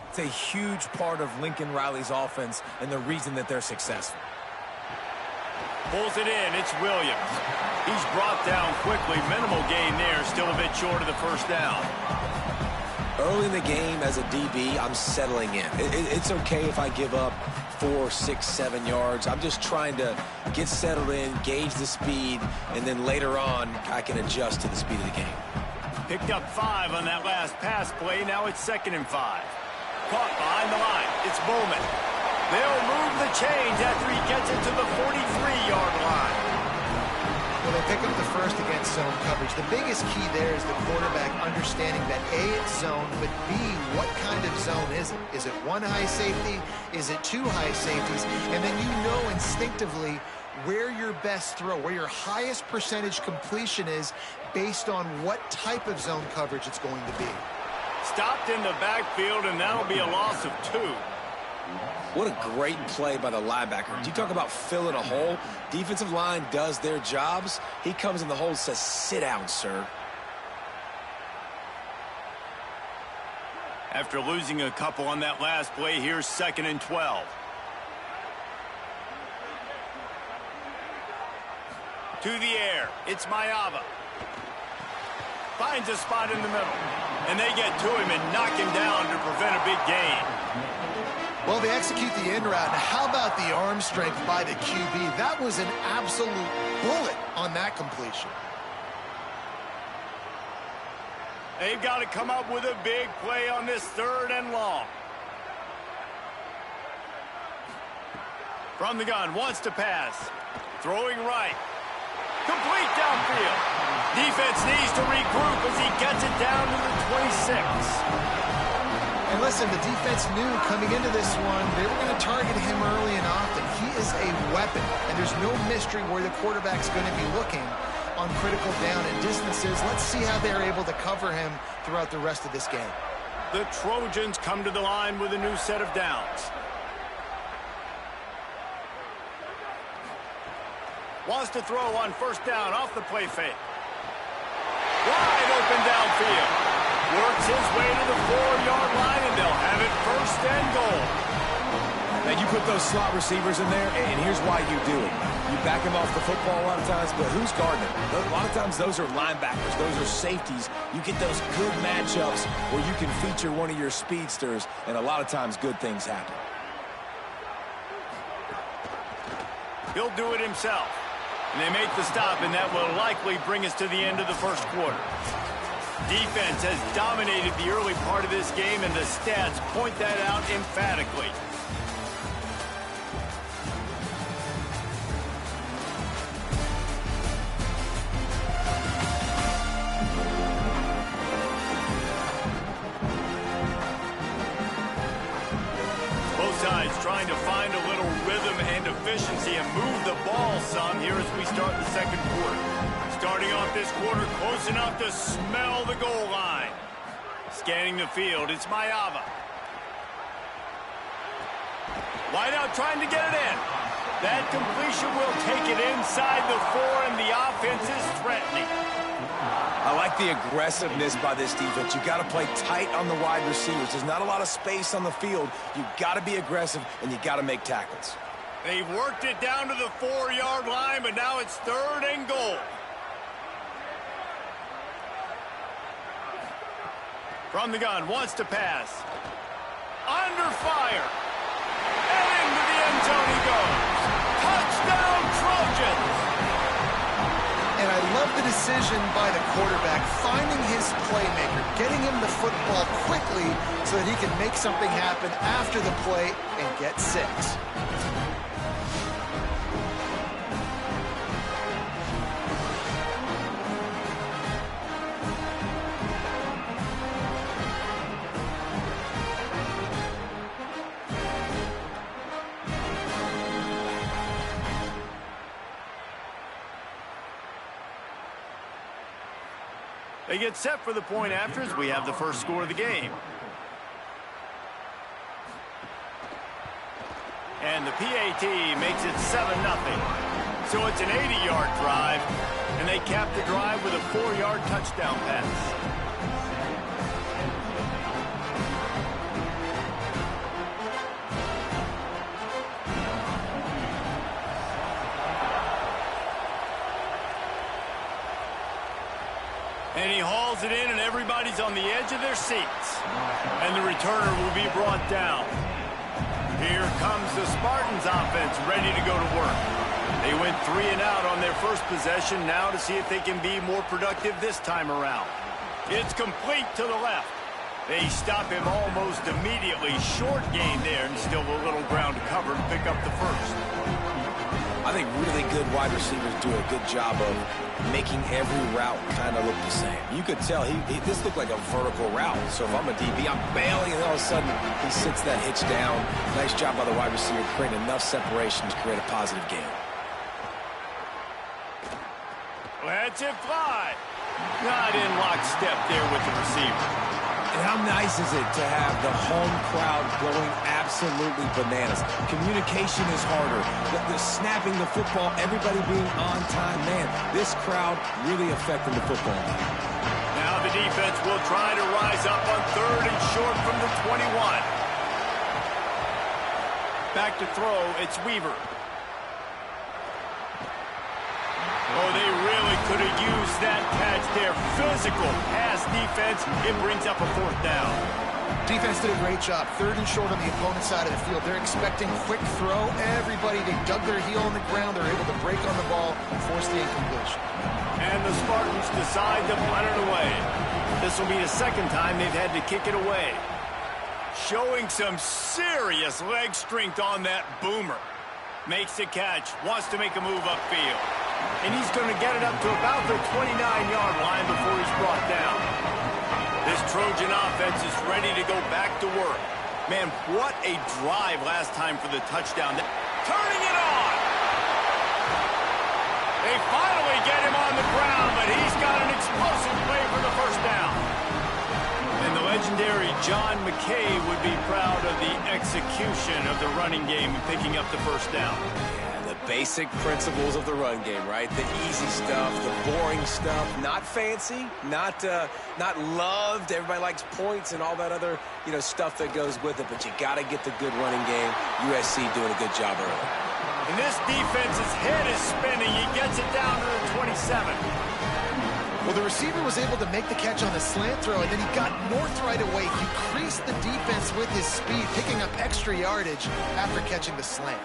S4: It's a huge part of Lincoln Riley's offense and the reason that they're successful.
S1: Pulls it in. It's Williams. He's brought down quickly. Minimal gain there. Still a bit short of the first down.
S4: Early in the game as a DB, I'm settling in. It's okay if I give up 4, 6, 7 yards. I'm just trying to get settled in, gauge the speed, and then later on, I can adjust to the speed of the game.
S1: Picked up 5 on that last pass play. Now it's 2nd and 5. Caught behind the line. It's Bowman. They'll move the chains after he gets it to the 43-yard line.
S3: Well, they pick up the first against zone coverage. The biggest key there is the quarterback understanding that A, it's zone, but B, what kind of zone is it? Is it 1 high safety? Is it 2 high safeties? And then you know instinctively where your best throw, where your highest percentage completion is based on what type of zone coverage it's going to be.
S1: Stopped in the backfield, and that'll be a loss of 2.
S4: What a great play by the linebacker. You talk about filling a hole. Defensive line does their jobs. He comes in the hole and says, sit down, sir.
S1: After losing a couple on that last play, here's 2nd and 12. To the air. It's Mayava. Finds a spot in the middle. And they get to him and knock him down to prevent a big gain.
S3: Well, they execute the in route. Now, how about the arm strength by the QB? That was an absolute bullet on that completion.
S1: They've got to come up with a big play on this 3rd and long. From the gun, wants to pass. Throwing right. Complete downfield. Defense needs to regroup as he gets it down to the 26.
S3: And listen, the defense knew coming into this one, they were going to target him early and often. He is a weapon, and there's no mystery where the quarterback's going to be looking on critical down and distances. Let's see how they're able to cover him throughout the rest of this game.
S1: The Trojans come to the line with a new set of downs. Wants to throw on 1st down off the play fake. Wide open downfield. Works his way to the 4-yard line, and they'll have it 1st and goal.
S4: Now, you put those slot receivers in there, and here's why you do it. You back him off the football a lot of times, but who's guarding him? A lot of times, those are linebackers. Those are safeties. You get those good matchups where you can feature one of your speedsters, and a lot of times, good things happen.
S1: He'll do it himself. And they make the stop, and that will likely bring us to the end of the 1st quarter. Defense has dominated the early part of this game, and the stats point that out emphatically. Sides trying to find a little rhythm and efficiency and move the ball some here as we start the 2nd quarter. Starting off this quarter close enough to smell the goal line. Scanning the field, it's Maiava. Wide out trying to get it in. That completion will take it inside the 4, and the offense is threatening.
S4: I like the aggressiveness by this defense. You got to play tight on the wide receivers. There's not a lot of space on the field. You got to be aggressive, and you got to make tackles.
S1: They've worked it down to the 4-yard line, but now it's 3rd and goal. From the gun, wants to pass. Under fire. And into the end zone he goes. Touchdown, Trojans!
S3: And I love the decision by the quarterback, finding his playmaker, getting him the football quickly so that he can make something happen after the play and get 6.
S1: They get set for the point after as we have the first score of the game. And the PAT makes it 7-0. So it's an 80-yard drive, and they cap the drive with a 4-yard touchdown pass. And he hauls it in, and everybody's on the edge of their seats. And the returner will be brought down. Here comes the Spartans offense ready to go to work. They went 3 and out on their first possession, now to see if they can be more productive this time around. It's complete to the left. They stop him almost immediately. Short gain there, and still a little ground to cover to pick up the first.
S4: I think really good wide receivers do a good job of making every route kind of look the same. You could tell this looked like a vertical route. So if I'm a DB, I'm bailing, and all of a sudden he sits that hitch down. Nice job by the wide receiver, creating enough separation to create a positive gain.
S1: Lets it fly. Not in lockstep there with the receiver.
S4: And how nice is it to have the home crowd going absolutely bananas? Communication is harder. The snapping the football, everybody being on time. Man, this crowd really affecting the football.
S1: Now the defense will try to rise up on 3rd and short from the 21. Back to throw, it's Weaver. Oh, they really could have used that catch there. Physical pass defense. It brings up a 4th down.
S3: Defense did a great job. 3rd and short on the opponent's side of the field. They're expecting quick throw. Everybody, they dug their heel on the ground. They're able to break on the ball and force the incompletion.
S1: And the Spartans decide to punt it away. This will be the 2nd time they've had to kick it away. Showing some serious leg strength on that boomer. Makes the catch, wants to make a move upfield. And he's going to get it up to about the 29-yard line before he's brought down. This Trojan offense is ready to go back to work. Man, what a drive last time for the touchdown. Turning it on! They finally get him on the ground, but he's got an explosive play for the 1st down. And the legendary John McKay would be proud of the execution of the running game and picking up the 1st down.
S4: Yeah, the basic principles of the run game, right? The easy stuff, the boring stuff, not fancy, not loved. Everybody likes points and all that other, stuff that goes with it, but you got to get the good running game. USC doing a good job early.
S1: And this defense's head is spinning. He gets it down to the 27.
S3: Well, the receiver was able to make the catch on the slant throw, and then he got north right away. He creased the defense with his speed, picking up extra yardage after catching the slant.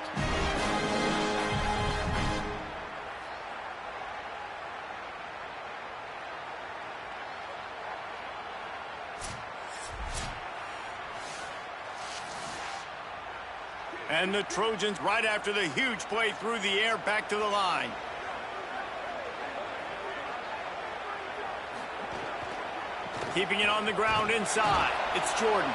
S1: And the Trojans, right after the huge play through the air, back to the line. Keeping it on the ground inside. It's Jordan.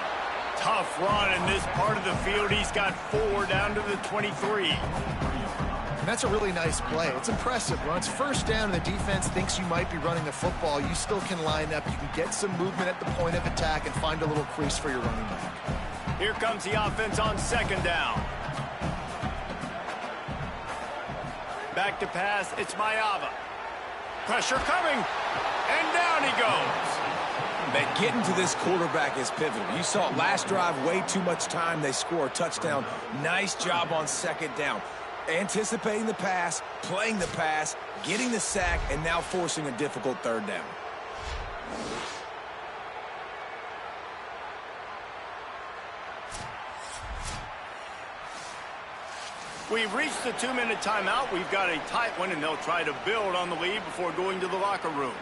S1: Tough run in this part of the field. He's got 4 down to the 23.
S3: And that's a really nice play. It's impressive. When it's 1st down and the defense thinks you might be running the football, you still can line up. You can get some movement at the point of attack and find a little crease for your running back.
S1: Here comes the offense on 2nd down. Back to pass. It's Mayava. Pressure coming. And down he goes.
S4: Man, getting to this quarterback is pivotal. You saw it last drive, way too much time. They score a touchdown. Nice job on 2nd down. Anticipating the pass, playing the pass, getting the sack, and now forcing a difficult 3rd down.
S1: We've reached the 2-minute timeout. We've got a tight one, and they'll try to build on the lead before going to the locker room.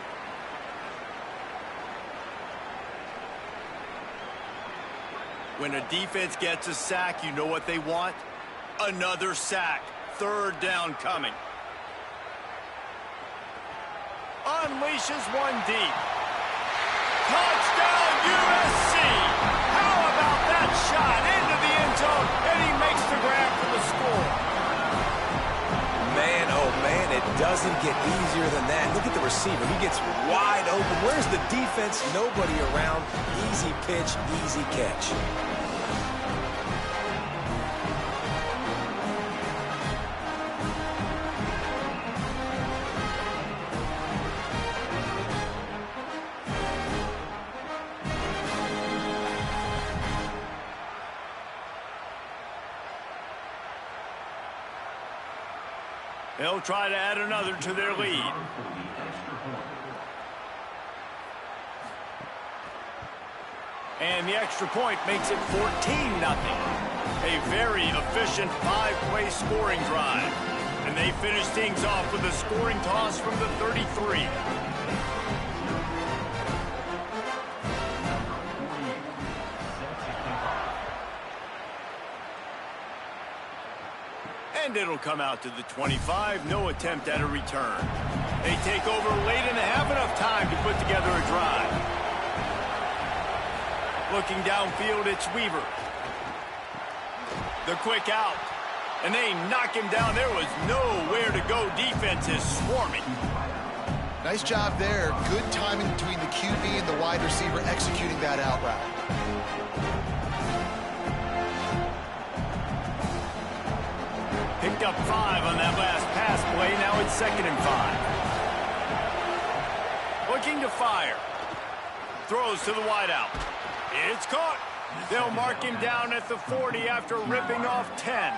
S1: When a defense gets a sack, you know what they want? Another sack. 3rd down coming. Unleashes one deep. Touchdown USC! How about that shot into the end zone, and he makes the grab for the score.
S4: Man, oh man, it doesn't get easier than that. Look at the receiver. He gets wide open. Where's the defense? Nobody around. Easy pitch, easy catch.
S1: They'll try to add another to their lead. And the extra point makes it 14-0. A very efficient 5-play scoring drive. And they finish things off with a scoring toss from the 33. And it'll come out to the 25. No attempt at a return. They take over late and they have enough time to put together a drive. Looking downfield, it's Weaver. The quick out. And they knock him down. There was nowhere to go. Defense is swarming.
S3: Nice job there. Good timing between the QB and the wide receiver executing that out route.
S1: Picked up 5 on that last pass play. Now it's 2nd and 5. Looking to fire. Throws to the wideout. It's caught. They'll mark him down at the 40 after ripping off 10.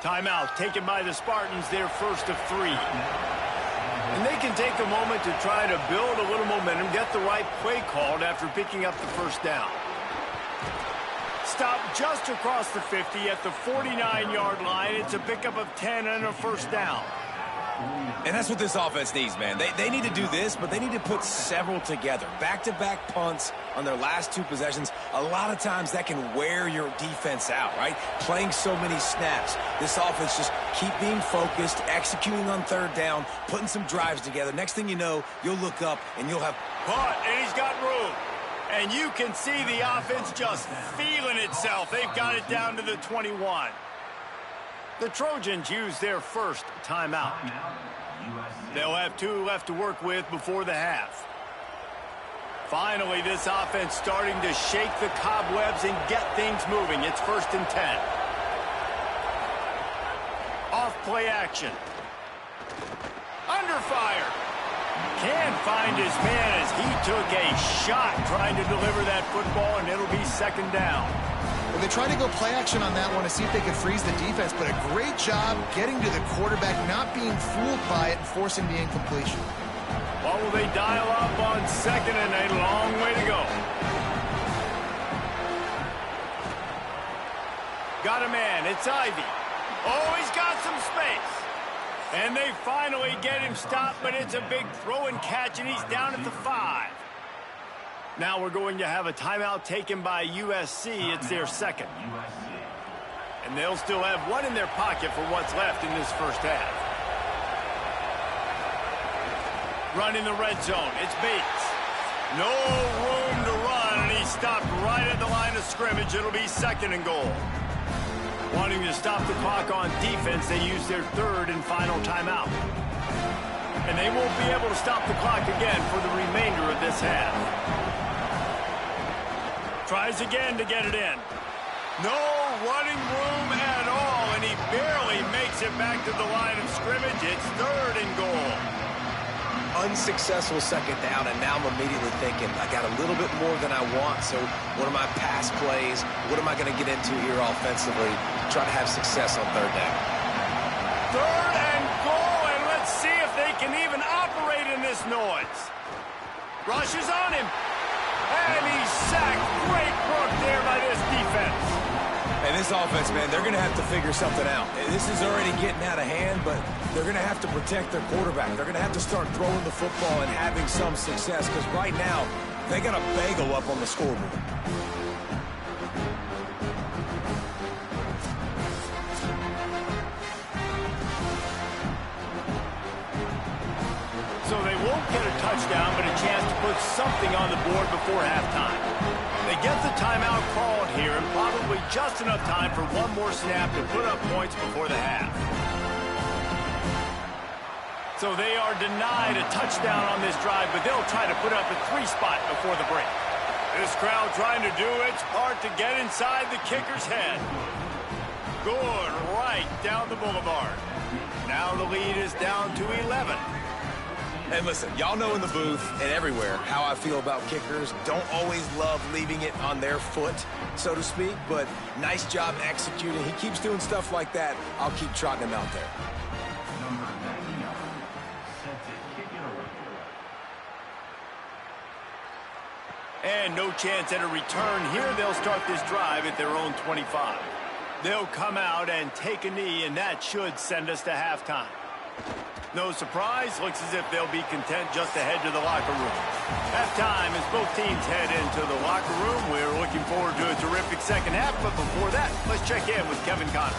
S1: Timeout taken by the Spartans, their first of 3. And they can take a moment to try to build a little momentum, get the right play called after picking up the first down. Stop just across the 50 at the 49-yard line. It's a pickup of 10 and a first down.
S4: And that's what this offense needs, man. They need to do this, but they need to put several together. Back-to-back punts on their last two possessions. A lot of times that can wear your defense out, right? Playing so many snaps. This offense just keep being focused, executing on third down, putting some drives together. Next thing you know, you'll look up and you'll have...
S1: Caught, and he's got room. And you can see the offense just feeling itself. They've got it down to the 21. The Trojans use their first timeout. They'll have 2 left to work with before the half. Finally, this offense starting to shake the cobwebs and get things moving. It's 1st and 10. Off play action. Under fire. Can't find his man as he took a shot trying to deliver that football, and it'll be 2nd down.
S3: Well, they tried to go play action on that one to see if they could freeze the defense, but a great job getting to the quarterback, not being fooled by it, and forcing the incompletion.
S1: What will they dial up on 2nd and a long way to go? Got a man. It's Ivy. Oh, he's got some space. And they finally get him stopped, but it's a big throw and catch, and he's down at the 5. Now we're going to have a timeout taken by USC. It's their 2nd. And they'll still have 1 in their pocket for what's left in this first half. Run in the red zone. It's Bates. No room to run, and he stopped right at the line of scrimmage. It'll be 2nd and goal. Wanting to stop the clock on defense, they use their 3rd and final timeout. And they won't be able to stop the clock again for the remainder of this half. Tries again to get it in. No running room at all, and he barely makes it back to the line of scrimmage. It's 3rd and goal.
S4: Unsuccessful 2nd down, and now I'm immediately thinking, I got a little bit more than I want, so what are my pass plays? What am I going to get into here offensively? Try to have success on 3rd down.
S1: 3rd and goal, and let's see if they can even operate in this noise. Rushes on him, and he's sacked. Great work there by this defense.
S4: And this offense, man, they're going to have to figure something out. This is already getting out of hand, but they're going to have to protect their quarterback. They're going to have to start throwing the football and having some success, because right now, they got a bagel up on the scoreboard.
S1: So they won't get a touchdown, but a chance to put something on the board before halftime. They get the timeout called here, and probably just enough time for one more snap to put up points before the half. So they are denied a touchdown on this drive, but they'll try to put up a 3 spot before the break. This crowd trying to do its part to get inside the kicker's head. Good, right down the boulevard. Now the lead is down to 11.
S4: And listen, y'all know in the booth and everywhere how I feel about kickers. Don't always love leaving it on their foot, so to speak, but nice job executing. He keeps doing stuff like that. I'll keep trotting him out there.
S6: Number 99, set to kick it away.
S1: And no chance at a return here. They'll start this drive at their own 25. They'll come out and take a knee, and that should send us to halftime. No surprise, looks as if they'll be content just to head to the locker room. Halftime as both teams head into the locker room. We're looking forward to a terrific 2nd half, but before that, let's check in with Kevin Connor.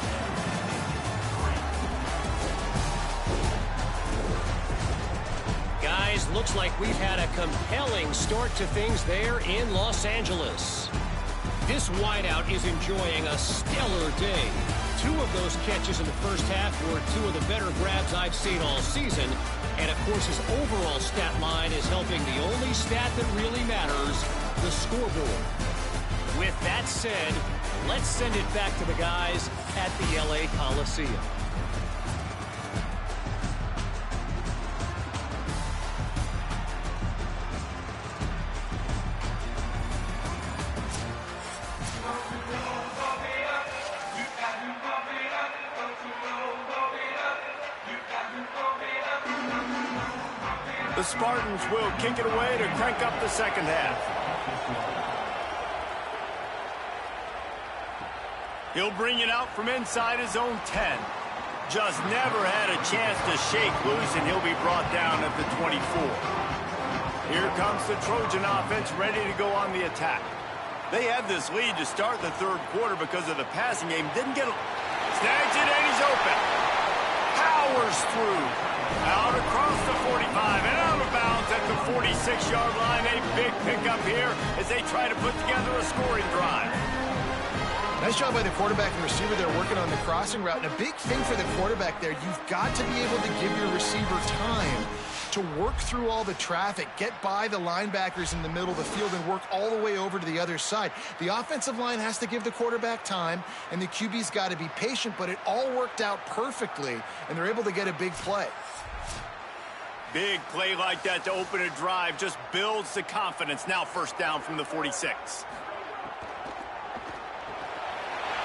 S5: Guys, looks like we've had a compelling start to things there in Los Angeles. This wideout is enjoying a stellar day. 2 of those catches in the first half were 2 of the better grabs I've seen all season. And, of course, his overall stat line is helping the only stat that really matters, the scoreboard. With that said, let's send it back to the guys at the L.A. Coliseum.
S1: The Spartans will kick it away to crank up the second half. He'll bring it out from inside his own 10. Just never had a chance to shake loose, and he'll be brought down at the 24. Here comes the Trojan offense ready to go on the attack. They had this lead to start the third quarter because of the passing game. Didn't get a... Snags it, and he's open. Powers through. Out across the 45 and out of bounds at the 46-yard line. A big pickup here as they try to put together a scoring drive.
S3: Nice job by the quarterback and receiver there working on the crossing route. And a big thing for the quarterback there, you've got to be able to give your receiver time to work through all the traffic, get by the linebackers in the middle of the field, and work all the way over to the other side. The offensive line has to give the quarterback time, and the QB's got to be patient, but it all worked out perfectly, and they're able to get a big play.
S1: Big play like that to open a drive just builds the confidence. Now first down from the 46.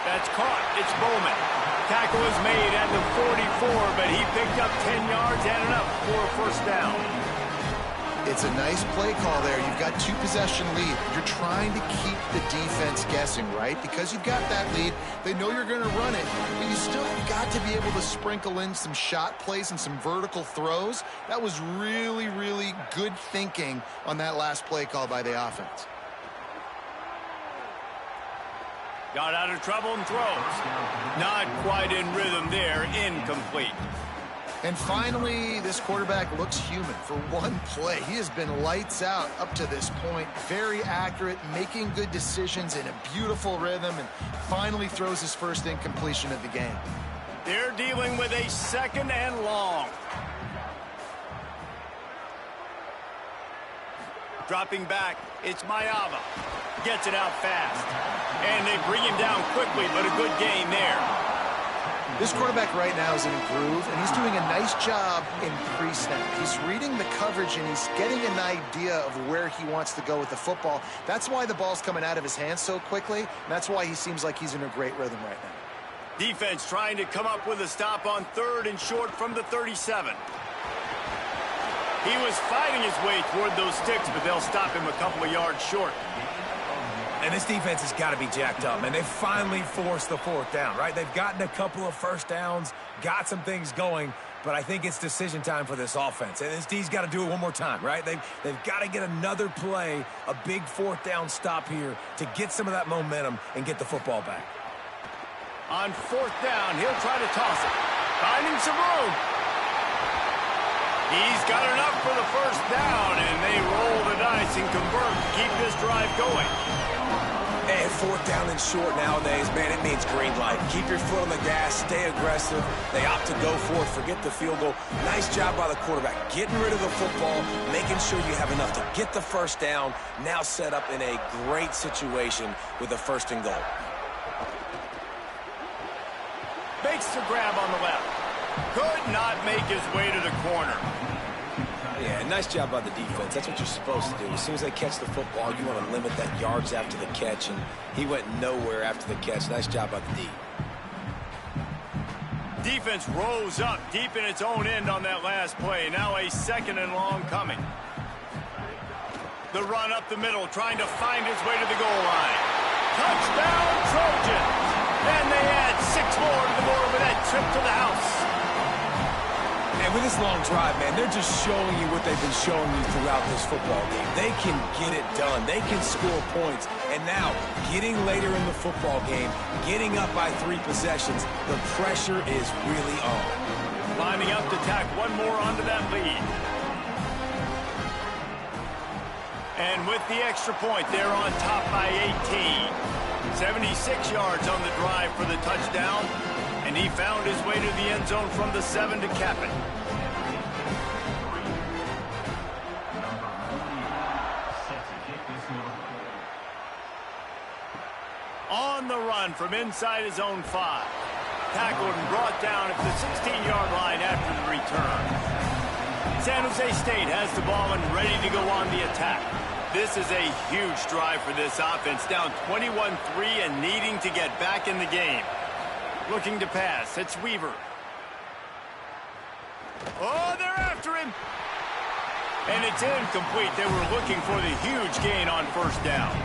S1: That's caught. It's Bowman. Tackle is made at the 44, but he picked up 10 yards and enough for a first down.
S3: It's a nice play call there. You've got 2-possession lead. You're trying to keep the defense guessing, right? Because you've got that lead, they know you're going to run it, but you still have got to be able to sprinkle in some shot plays and some vertical throws. That was really, really good thinking on that last play call by the offense.
S1: Got out of trouble and throws. Not quite in rhythm there. Incomplete.
S3: And finally, this quarterback looks human for one play. He has been lights out up to this point. Very accurate, making good decisions in a beautiful rhythm, and finally throws his first incompletion of the game.
S1: They're dealing with a second and long. Dropping back, it's Mayava. Gets it out fast. And they bring him down quickly, but a good game there.
S3: This quarterback right now is in a groove, and he's doing a nice job in pre-snap. He's reading the coverage, and he's getting an idea of where he wants to go with the football. That's why the ball's coming out of his hands so quickly, and that's why he seems like he's in a great rhythm right now.
S1: Defense trying to come up with a stop on third and short from the 37. He was fighting his way toward those sticks, but they'll stop him a couple of yards short.
S4: And this defense has got to be jacked up, man. They finally forced the fourth down, right? They've gotten a couple of first downs, got some things going, but I think it's decision time for this offense. And this D's got to do it one more time, right? They've got to get another play, a big fourth down stop here to get some of that momentum and get the football back.
S1: On fourth down, he'll try to toss it. Finding some room. He's got enough for the first down, and they roll the dice and convert to keep this drive going.
S4: And fourth down and short nowadays, man, it means green light. Keep your foot on the gas, stay aggressive. They opt to go for it, forget the field goal. Nice job by the quarterback, getting rid of the football, making sure you have enough to get the first down. Now set up in a great situation with a first and goal.
S1: Makes the grab on the left. Could not make his way to the corner.
S4: Yeah, nice job by the defense. That's what you're supposed to do. As soon as they catch the football, you want to limit that yards after the catch, and he went nowhere after the catch. Nice job by the D.
S1: Defense rose up deep in its own end on that last play. Now a second and long coming. The run up the middle, trying to find his way to the goal line. Touchdown, Trojans! And they add 6 more to the board with that trip to the house.
S4: And with this long drive, man, they're just showing you what they've been showing you throughout this football game. They can get it done. They can score points. And now, getting later in the football game, getting up by 3 possessions, the pressure is really on.
S1: Lining up to tack one more onto that lead. And with the extra point, they're on top by 18. 76 yards on the drive for the touchdown. And he found his way to the end zone from the 7 to cap it. On the run from inside his own 5. Tackled and brought down at the 16-yard line after the return. San Jose State has the ball and ready to go on the attack. This is a huge drive for this offense, down 21-3 and needing to get back in the game. Looking to pass, it's Weaver. Oh, they're after him. And it's incomplete. They were looking for the huge gain on first down.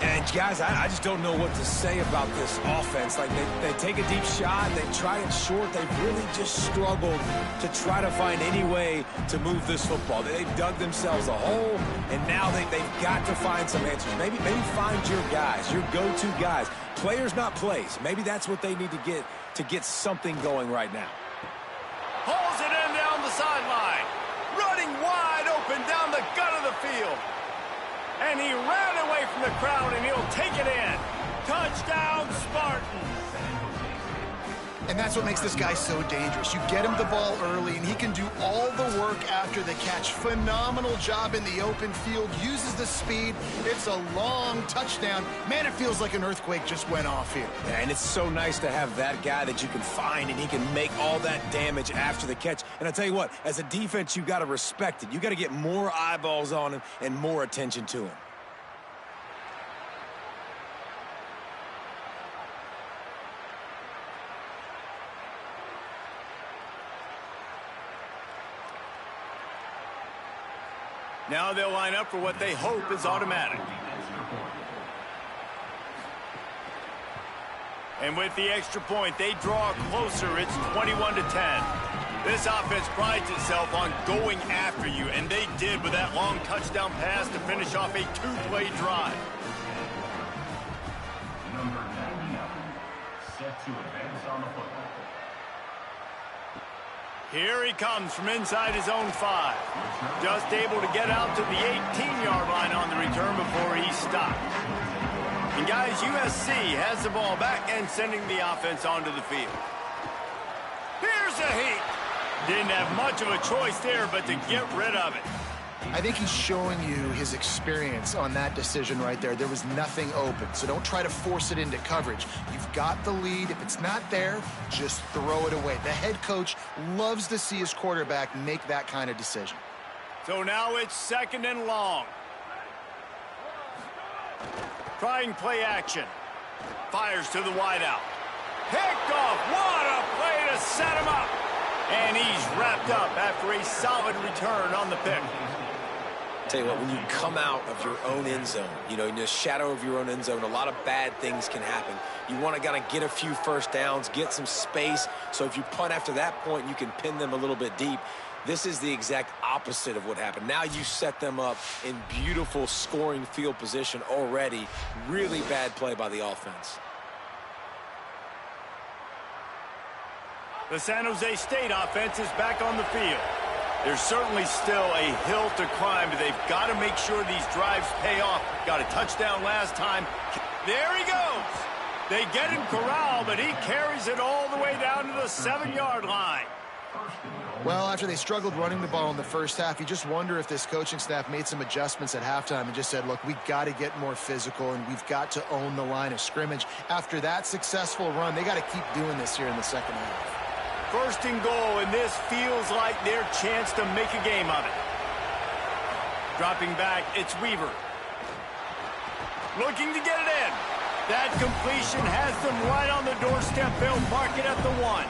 S4: And, guys, I just don't know what to say about this offense. Like, they take a deep shot, they try it short. They've really just struggled to try to find any way to move this football. They've dug themselves a hole, and now they've got to find some answers. Maybe find your guys, your go-to guys. Players, not plays. Maybe that's what they need to get something going right now.
S1: Pulls it in down the sideline. Running wide open down the gut of the field. And he ran away from the crowd, and he'll take it in. Touchdown, Spartans.
S3: And that's what makes this guy so dangerous. You get him the ball early, and he can do all the work after the catch. Phenomenal job in the open field. Uses the speed. It's a long touchdown. Man, it feels like an earthquake just went off here.
S4: Yeah, and it's so nice to have that guy that you can find, and he can make all that damage after the catch. And I tell you what, as a defense, you got to respect it. You got to get more eyeballs on him and more attention to him.
S1: Now they'll line up for what they hope is automatic. And with the extra point, they draw closer. It's 21-10. This offense prides itself on going after you, and they did with that long touchdown pass to finish off a two-play drive.
S6: Number 99, set to advance on the football.
S1: Here he comes from inside his own 5. Just able to get out to the 18-yard line on the return before he stopped. And guys, USC has the ball back and sending the offense onto the field. Here's a heat. Didn't have much of a choice there but to get rid of it.
S3: I think he's showing you his experience on that decision right there. There was nothing open, so don't try to force it into coverage. You've got the lead. If it's not there, just throw it away. The head coach loves to see his quarterback make that kind of decision.
S1: So now it's 2nd and long. Trying play action. Fires to the wideout. Picked off. What a play to set him up. And he's wrapped up after a solid return on the pick.
S4: Tell you what, when you come out of your own end zone, you know, in the shadow of your own end zone, a lot of bad things can happen. You want to kind of get a few first downs, get some space, so if you punt after that point, you can pin them a little bit deep. This is the exact opposite of what happened. Now you set them up in beautiful scoring field position already. Really bad play by the offense.
S1: The San Jose State offense is back on the field. There's certainly still a hill to climb, but they've got to make sure these drives pay off. Got a touchdown last time. There he goes. They get him corralled, but he carries it all the way down to the 7-yard line.
S3: Well, after they struggled running the ball in the first half, you just wonder if this coaching staff made some adjustments at halftime and just said, look, we've got to get more physical and we've got to own the line of scrimmage. After that successful run, they got to keep doing this here in the second half.
S1: 1st and goal, and this feels like their chance to make a game of it. Dropping back, it's Weaver. Looking to get it in. That completion has them right on the doorstep. They'll mark it at the 1.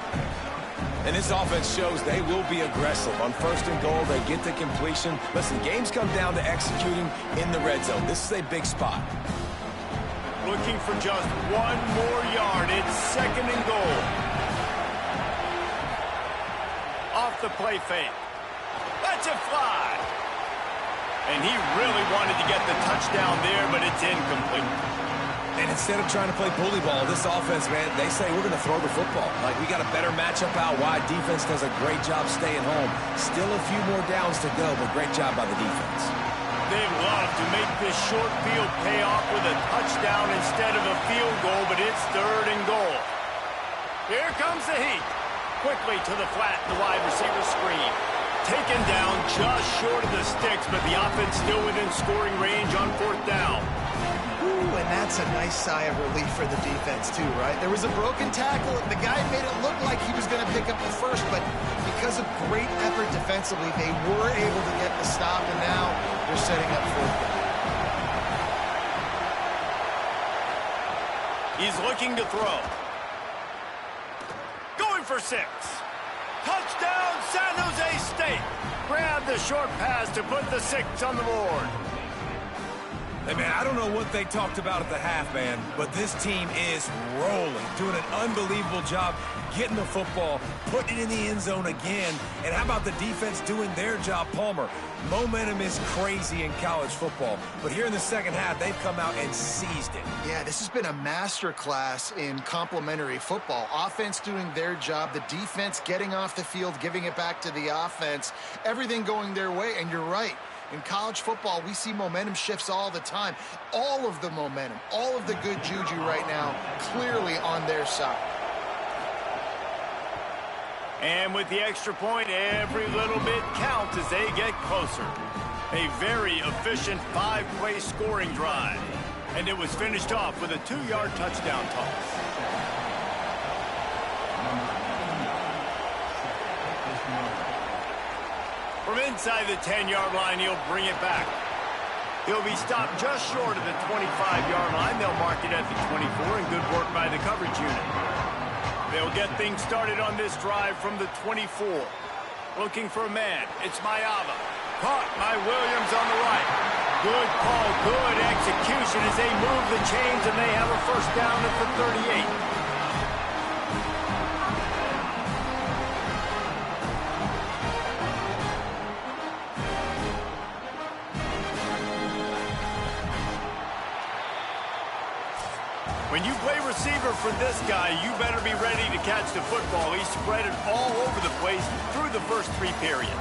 S4: And this offense shows they will be aggressive. On 1st and goal, they get the completion. Listen, games come down to executing in the red zone. This is a big spot.
S1: Looking for just 1 more yard. It's 2nd and goal. Off the play fake. Lets it fly. And he really wanted to get the touchdown there, but it's incomplete.
S4: And instead of trying to play bully ball, this offense, man, they say we're going to throw the football. Like, we got a better matchup out wide. Defense does a great job staying home. Still a few more downs to go, but great job by the defense.
S1: They'd love to make this short field pay off with a touchdown instead of a field goal, but it's 3rd and goal. Here comes the heat. Quickly to the flat, the wide receiver screen. Taken down just short of the sticks, but the offense still within scoring range on 4th down.
S3: Ooh, and that's a nice sigh of relief for the defense too, right? There was a broken tackle. The guy made it look like he was going to pick up the first, but because of great effort defensively, they were able to get the stop, and now they're setting up 4th down.
S1: He's looking to throw. Going for 6. Touchdown, San Jose State. Grab the short pass to put the 6 on the board.
S4: Hey, man, I don't know what they talked about at the half, man, but this team is rolling, doing an unbelievable job getting the football, putting it in the end zone again. And how about the defense doing their job, Palmer? Momentum is crazy in college football, but here in the second half, they've come out and seized it.
S3: Yeah, this has been a masterclass in complementary football. Offense doing their job, the defense getting off the field, giving it back to the offense, everything going their way, and you're right. In college football, we see momentum shifts all the time. All of the momentum, all of the good juju right now, clearly on their side.
S1: And with the extra point, every little bit counts as they get closer. A very efficient 5-play scoring drive. And it was finished off with a 2-yard touchdown toss. From inside the 10-yard line, he'll bring it back. He'll be stopped just short of the 25-yard line. They'll mark it at the 24, and good work by the coverage unit. They'll get things started on this drive from the 24. Looking for a man. It's Mayava. Caught by Williams on the right. Good call, good execution as they move the chains, and they have a first down at the 38. When you play receiver for this guy, you better be ready to catch the football. He spread it all over the place through the first 3 periods.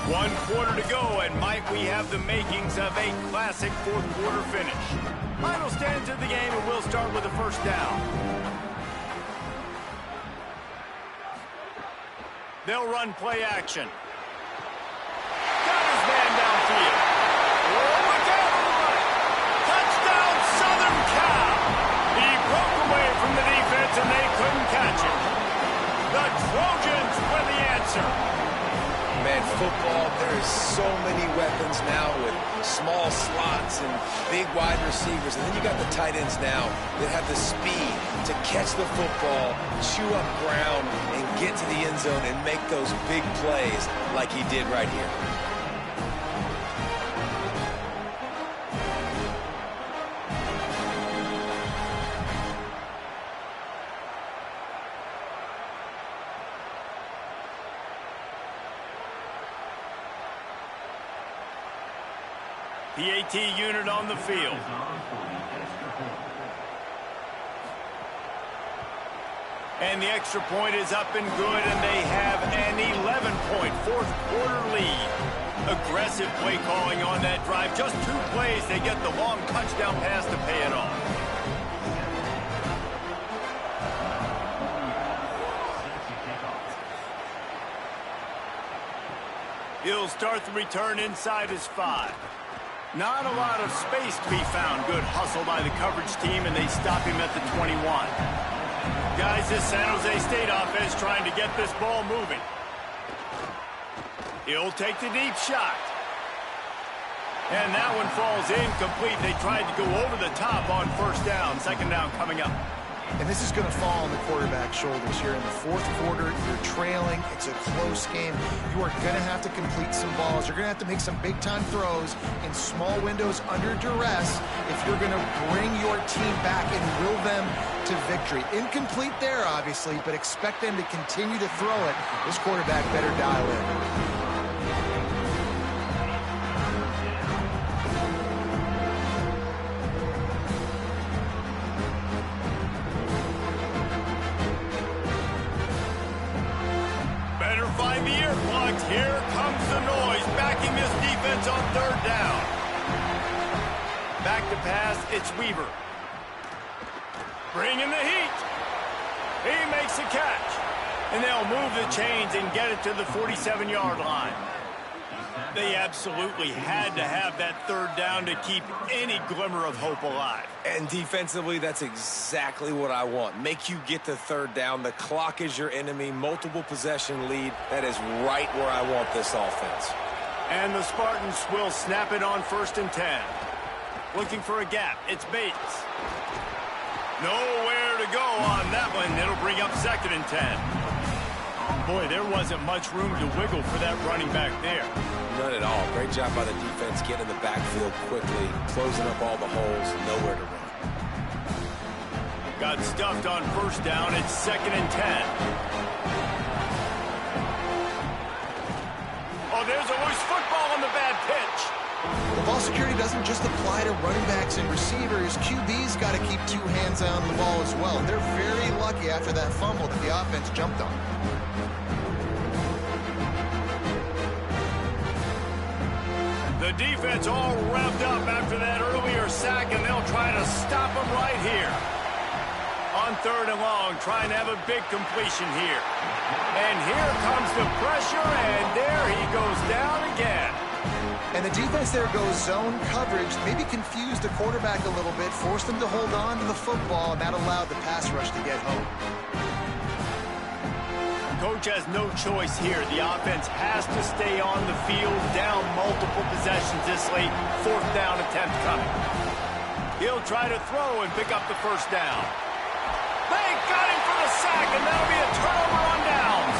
S1: One quarter to go, and might we have the makings of a classic fourth-quarter finish. Final standings of the game, and we'll start with the first down. They'll run play action. Got his man downfield. Oh, look out on the right. Touchdown, Southern Cal. He broke away from the defense, and they couldn't catch him. The Trojans were the answer.
S4: Man, football, there is so many weapons now with small slots and big wide receivers. And then you got the tight ends now that have the speed to catch the football, chew up ground, and get to the end zone and make those big plays like he did right here.
S1: The AT unit on the field. And the extra point is up and good, and they have an 11-point fourth-quarter lead. Aggressive play calling on that drive. Just 2 plays, they get the long touchdown pass to pay it off. He'll start the return inside his 5. Not a lot of space to be found. Good hustle by the coverage team, and they stop him at the 21. Guys, this San Jose State offense trying to get this ball moving. He'll take the deep shot. And that one falls incomplete. They tried to go over the top on first down. Second down coming up.
S3: And this is going to fall on the quarterback's shoulders here in the fourth quarter. You're trailing. It's a close game. You are going to have to complete some balls. You're going to have to make some big-time throws in small windows under duress if you're going to bring your team back and will them to victory. Incomplete there, obviously, but expect them to continue to throw it. This quarterback better dial in.
S1: Here comes the noise, backing this defense on third down. Back to pass, it's Weaver. Bringing the heat. He makes the catch. And they'll move the chains and get it to the 47-yard line. They absolutely had to have that third down to keep any glimmer of hope alive.
S4: And defensively, that's exactly what I want. Make you get the third down. The clock is your enemy. Multiple possession lead. That is right where I want this offense.
S1: And the Spartans will snap it on 1st and 10. Looking for a gap. It's Bates. Nowhere to go on that one. It'll bring up 2nd and 10. Boy, there wasn't much room to wiggle for that running back there.
S4: None at all. Great job by the defense getting in the backfield quickly, closing up all the holes, nowhere to run.
S1: Got stuffed on 1st down. It's 2nd and 10. Oh, there's a loose football on the bad pitch.
S3: The ball security doesn't just apply to running backs and receivers. QB's got to keep 2 hands on the ball as well. They're very lucky after that fumble that the offense jumped on.
S1: The defense all revved up after that earlier sack, and they'll try to stop them right here. On 3rd and long, trying to have a big completion here. And here comes the pressure, and there he goes down again.
S3: And the defense there goes zone coverage, maybe confused the quarterback a little bit, forced him to hold on to the football, and that allowed the pass rush to get home.
S1: Coach has no choice here. The offense has to stay on the field, down multiple possessions this late. 4th down attempt coming. He'll try to throw and pick up the 1st down. They got him for the sack, and that'll be a turnover on downs.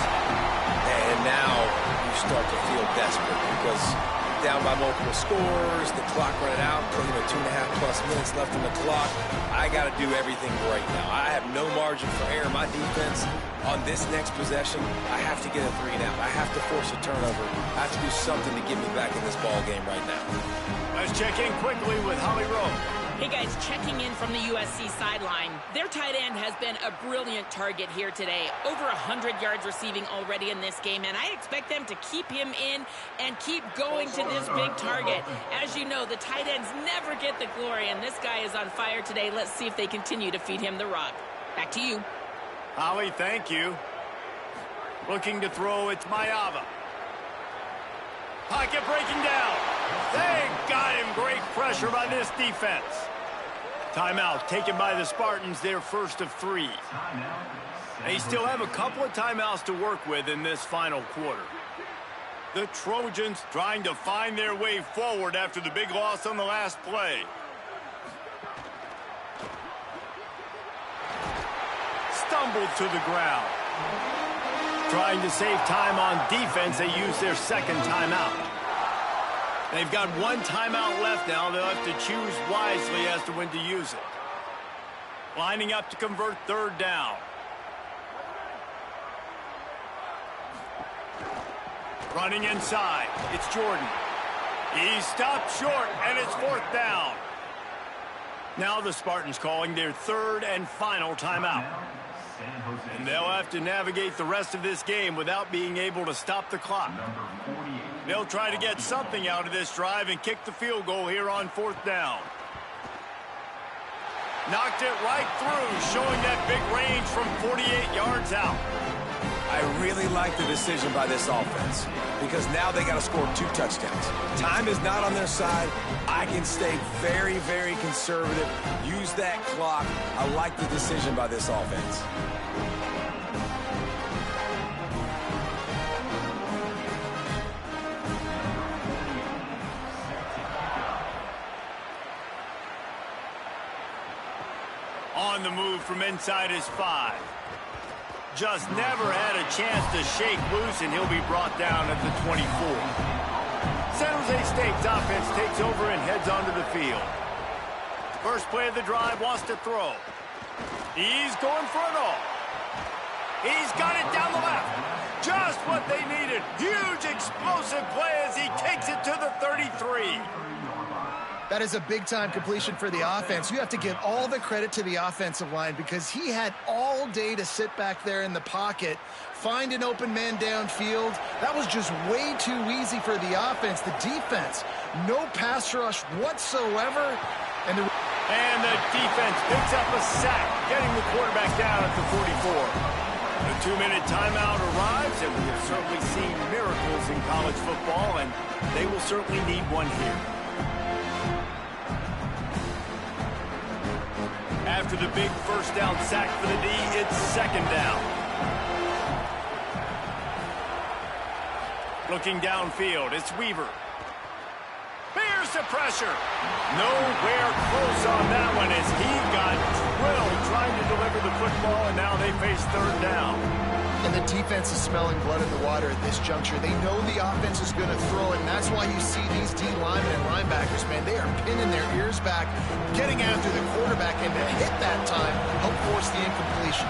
S4: And now you start to feel desperate because down by multiple scores, the clock running out, 2.5+ minutes left on the clock. I got to do everything right now. I have no margin for error. My defense on this next possession, I have to get a 3 and out. I have to force a turnover. I have to do something to get me back in this ball game right now.
S1: Let's check in quickly with Holly Rowe.
S2: Hey guys, checking in from the USC sideline. Their tight end has been a brilliant target here today. Over 100 yards receiving already in this game, and I expect them to keep him in and keep going to this big target. As you know, the tight ends never get the glory, and this guy is on fire today. Let's see if they continue to feed him the rock. Back to you.
S1: Holly, thank you. Looking to throw, it's Mayava. Pocket breaking down. They got him. Great pressure by this defense. Timeout taken by the Spartans, their 1st of 3. They still have a couple of timeouts to work with in this final quarter. The Trojans trying to find their way forward after the big loss on the last play. Stumbled to the ground. Trying to save time on defense, they use their 2nd timeout. They've got 1 timeout left now. They'll have to choose wisely as to when to use it. Lining up to convert 3rd down. Running inside. It's Jordan. He stopped short, and it's 4th down. Now the Spartans calling their 3rd and final timeout. And they'll have to navigate the rest of this game without being able to stop the clock. They'll try to get something out of this drive and kick the field goal here on 4th down. Knocked it right through, showing that big range from 48 yards out.
S4: I really like the decision by this offense because now they got to score 2 touchdowns. Time is not on their side. I can stay very, very conservative, use that clock. I like the decision by this offense.
S1: On the move from inside his 5. Just never had a chance to shake loose, and he'll be brought down at the 24. San Jose State's offense takes over and heads onto the field. First play of the drive, wants to throw. He's going for it all. He's got it down the left. Just what they needed. Huge explosive play as he takes it to the 33.
S3: That is a big-time completion for the offense. You have to give all the credit to the offensive line because he had all day to sit back there in the pocket, find an open man downfield. That was just way too easy for the offense. The defense, no pass rush whatsoever. And the
S1: defense picks up a sack, getting the quarterback down at the 44. The 2-minute timeout arrives, and we have certainly seen miracles in college football, and they will certainly need one here. After the big 1st down sack for the D, it's 2nd down. Looking downfield, it's Weaver. Here's the pressure. Nowhere close on that one as he got drilled football, and now they face third down.
S3: And the defense is smelling blood in the water at this juncture. They know the offense is going to throw it, and that's why you see these D linemen and linebackers, man, they are pinning their ears back, getting after the quarterback, and to hit that time, help force the incompletion.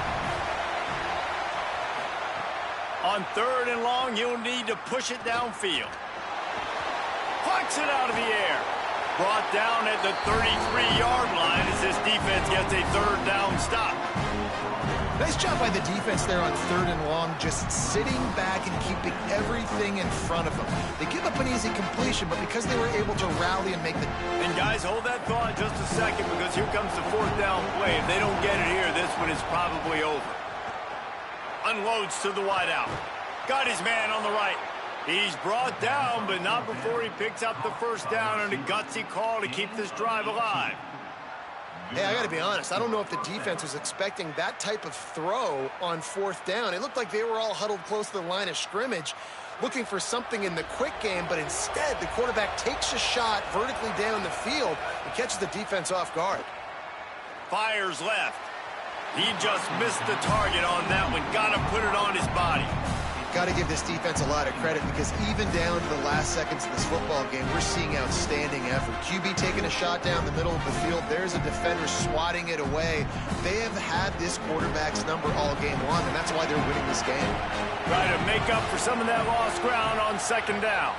S1: On third and long, you'll need to push it downfield. Plucks it out of the air. Brought down at the 33-yard line as this defense gets a third down stop.
S3: Nice job by the defense there on third and long, just sitting back and keeping everything in front of them. They give up an easy completion, but because they were able to rally and make the...
S1: And guys, hold that thought just a second, because here comes the fourth down play. If they don't get it here, this one is probably over. Unloads to the wideout. Got his man on the right. He's brought down, but not before he picks up the first down and a gutsy call to keep this drive alive.
S3: Hey, I got to be honest. I don't know if the defense was expecting that type of throw on fourth down. It looked like they were all huddled close to the line of scrimmage, looking for something in the quick game, but instead the quarterback takes a shot vertically down the field and catches the defense off guard.
S1: Fires left. He just missed the target on that one. Got to put it on his body.
S3: Got to give this defense a lot of credit, because even down to the last seconds of this football game, we're seeing outstanding effort. QB taking a shot down the middle of the field. There's a defender swatting it away. They have had this quarterback's number all game long, and that's why they're winning this game.
S1: Try to make up for some of that lost ground on second down.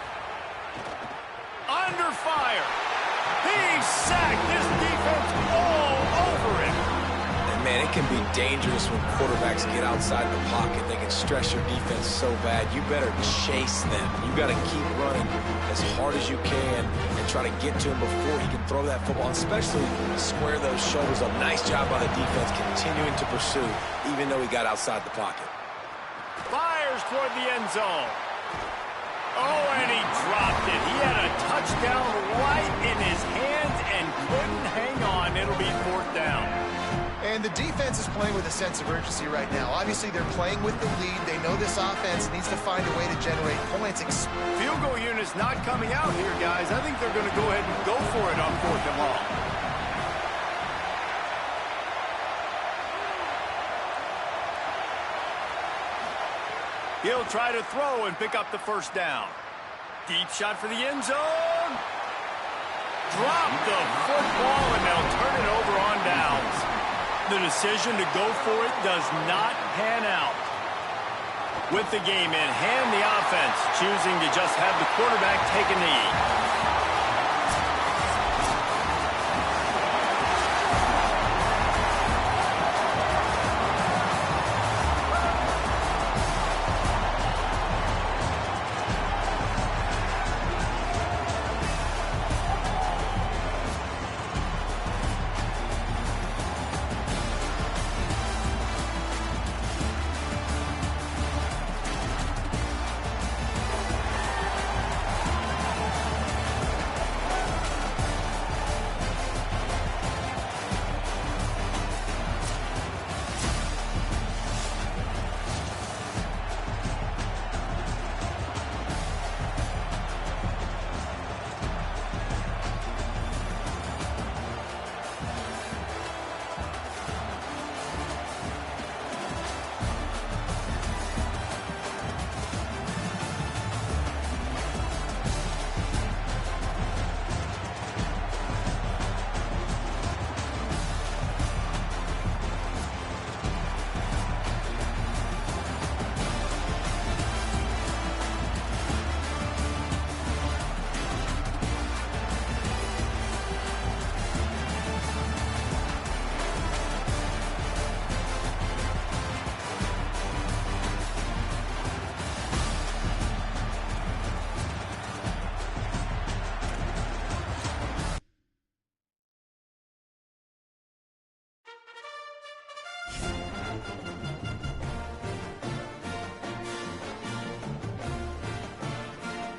S1: Under fire. He's sacked. This defense all over him.
S4: Man, it can be dangerous when quarterbacks get outside the pocket. They can stress your defense so bad. You better chase them. You got to keep running as hard as you can and try to get to him before he can throw that football, especially square those shoulders up. Nice job by the defense continuing to pursue, even though he got outside the pocket.
S1: Fires toward the end zone. Oh, and he dropped it. He had a touchdown right in his hands and couldn't hang on. It'll be fourth down.
S3: And the defense is playing with a sense of urgency right now. Obviously, they're playing with the lead. They know this offense needs to find a way to generate points.
S1: Field goal unit's not coming out here, guys. I think they're going to go ahead and go for it on fourth and long. He'll try to throw and pick up the first down. Deep shot for the end zone. Drop the football, and they'll turn it over on downs. The decision to go for it does not pan out. With the game in hand, the offense choosing to just have the quarterback take a knee.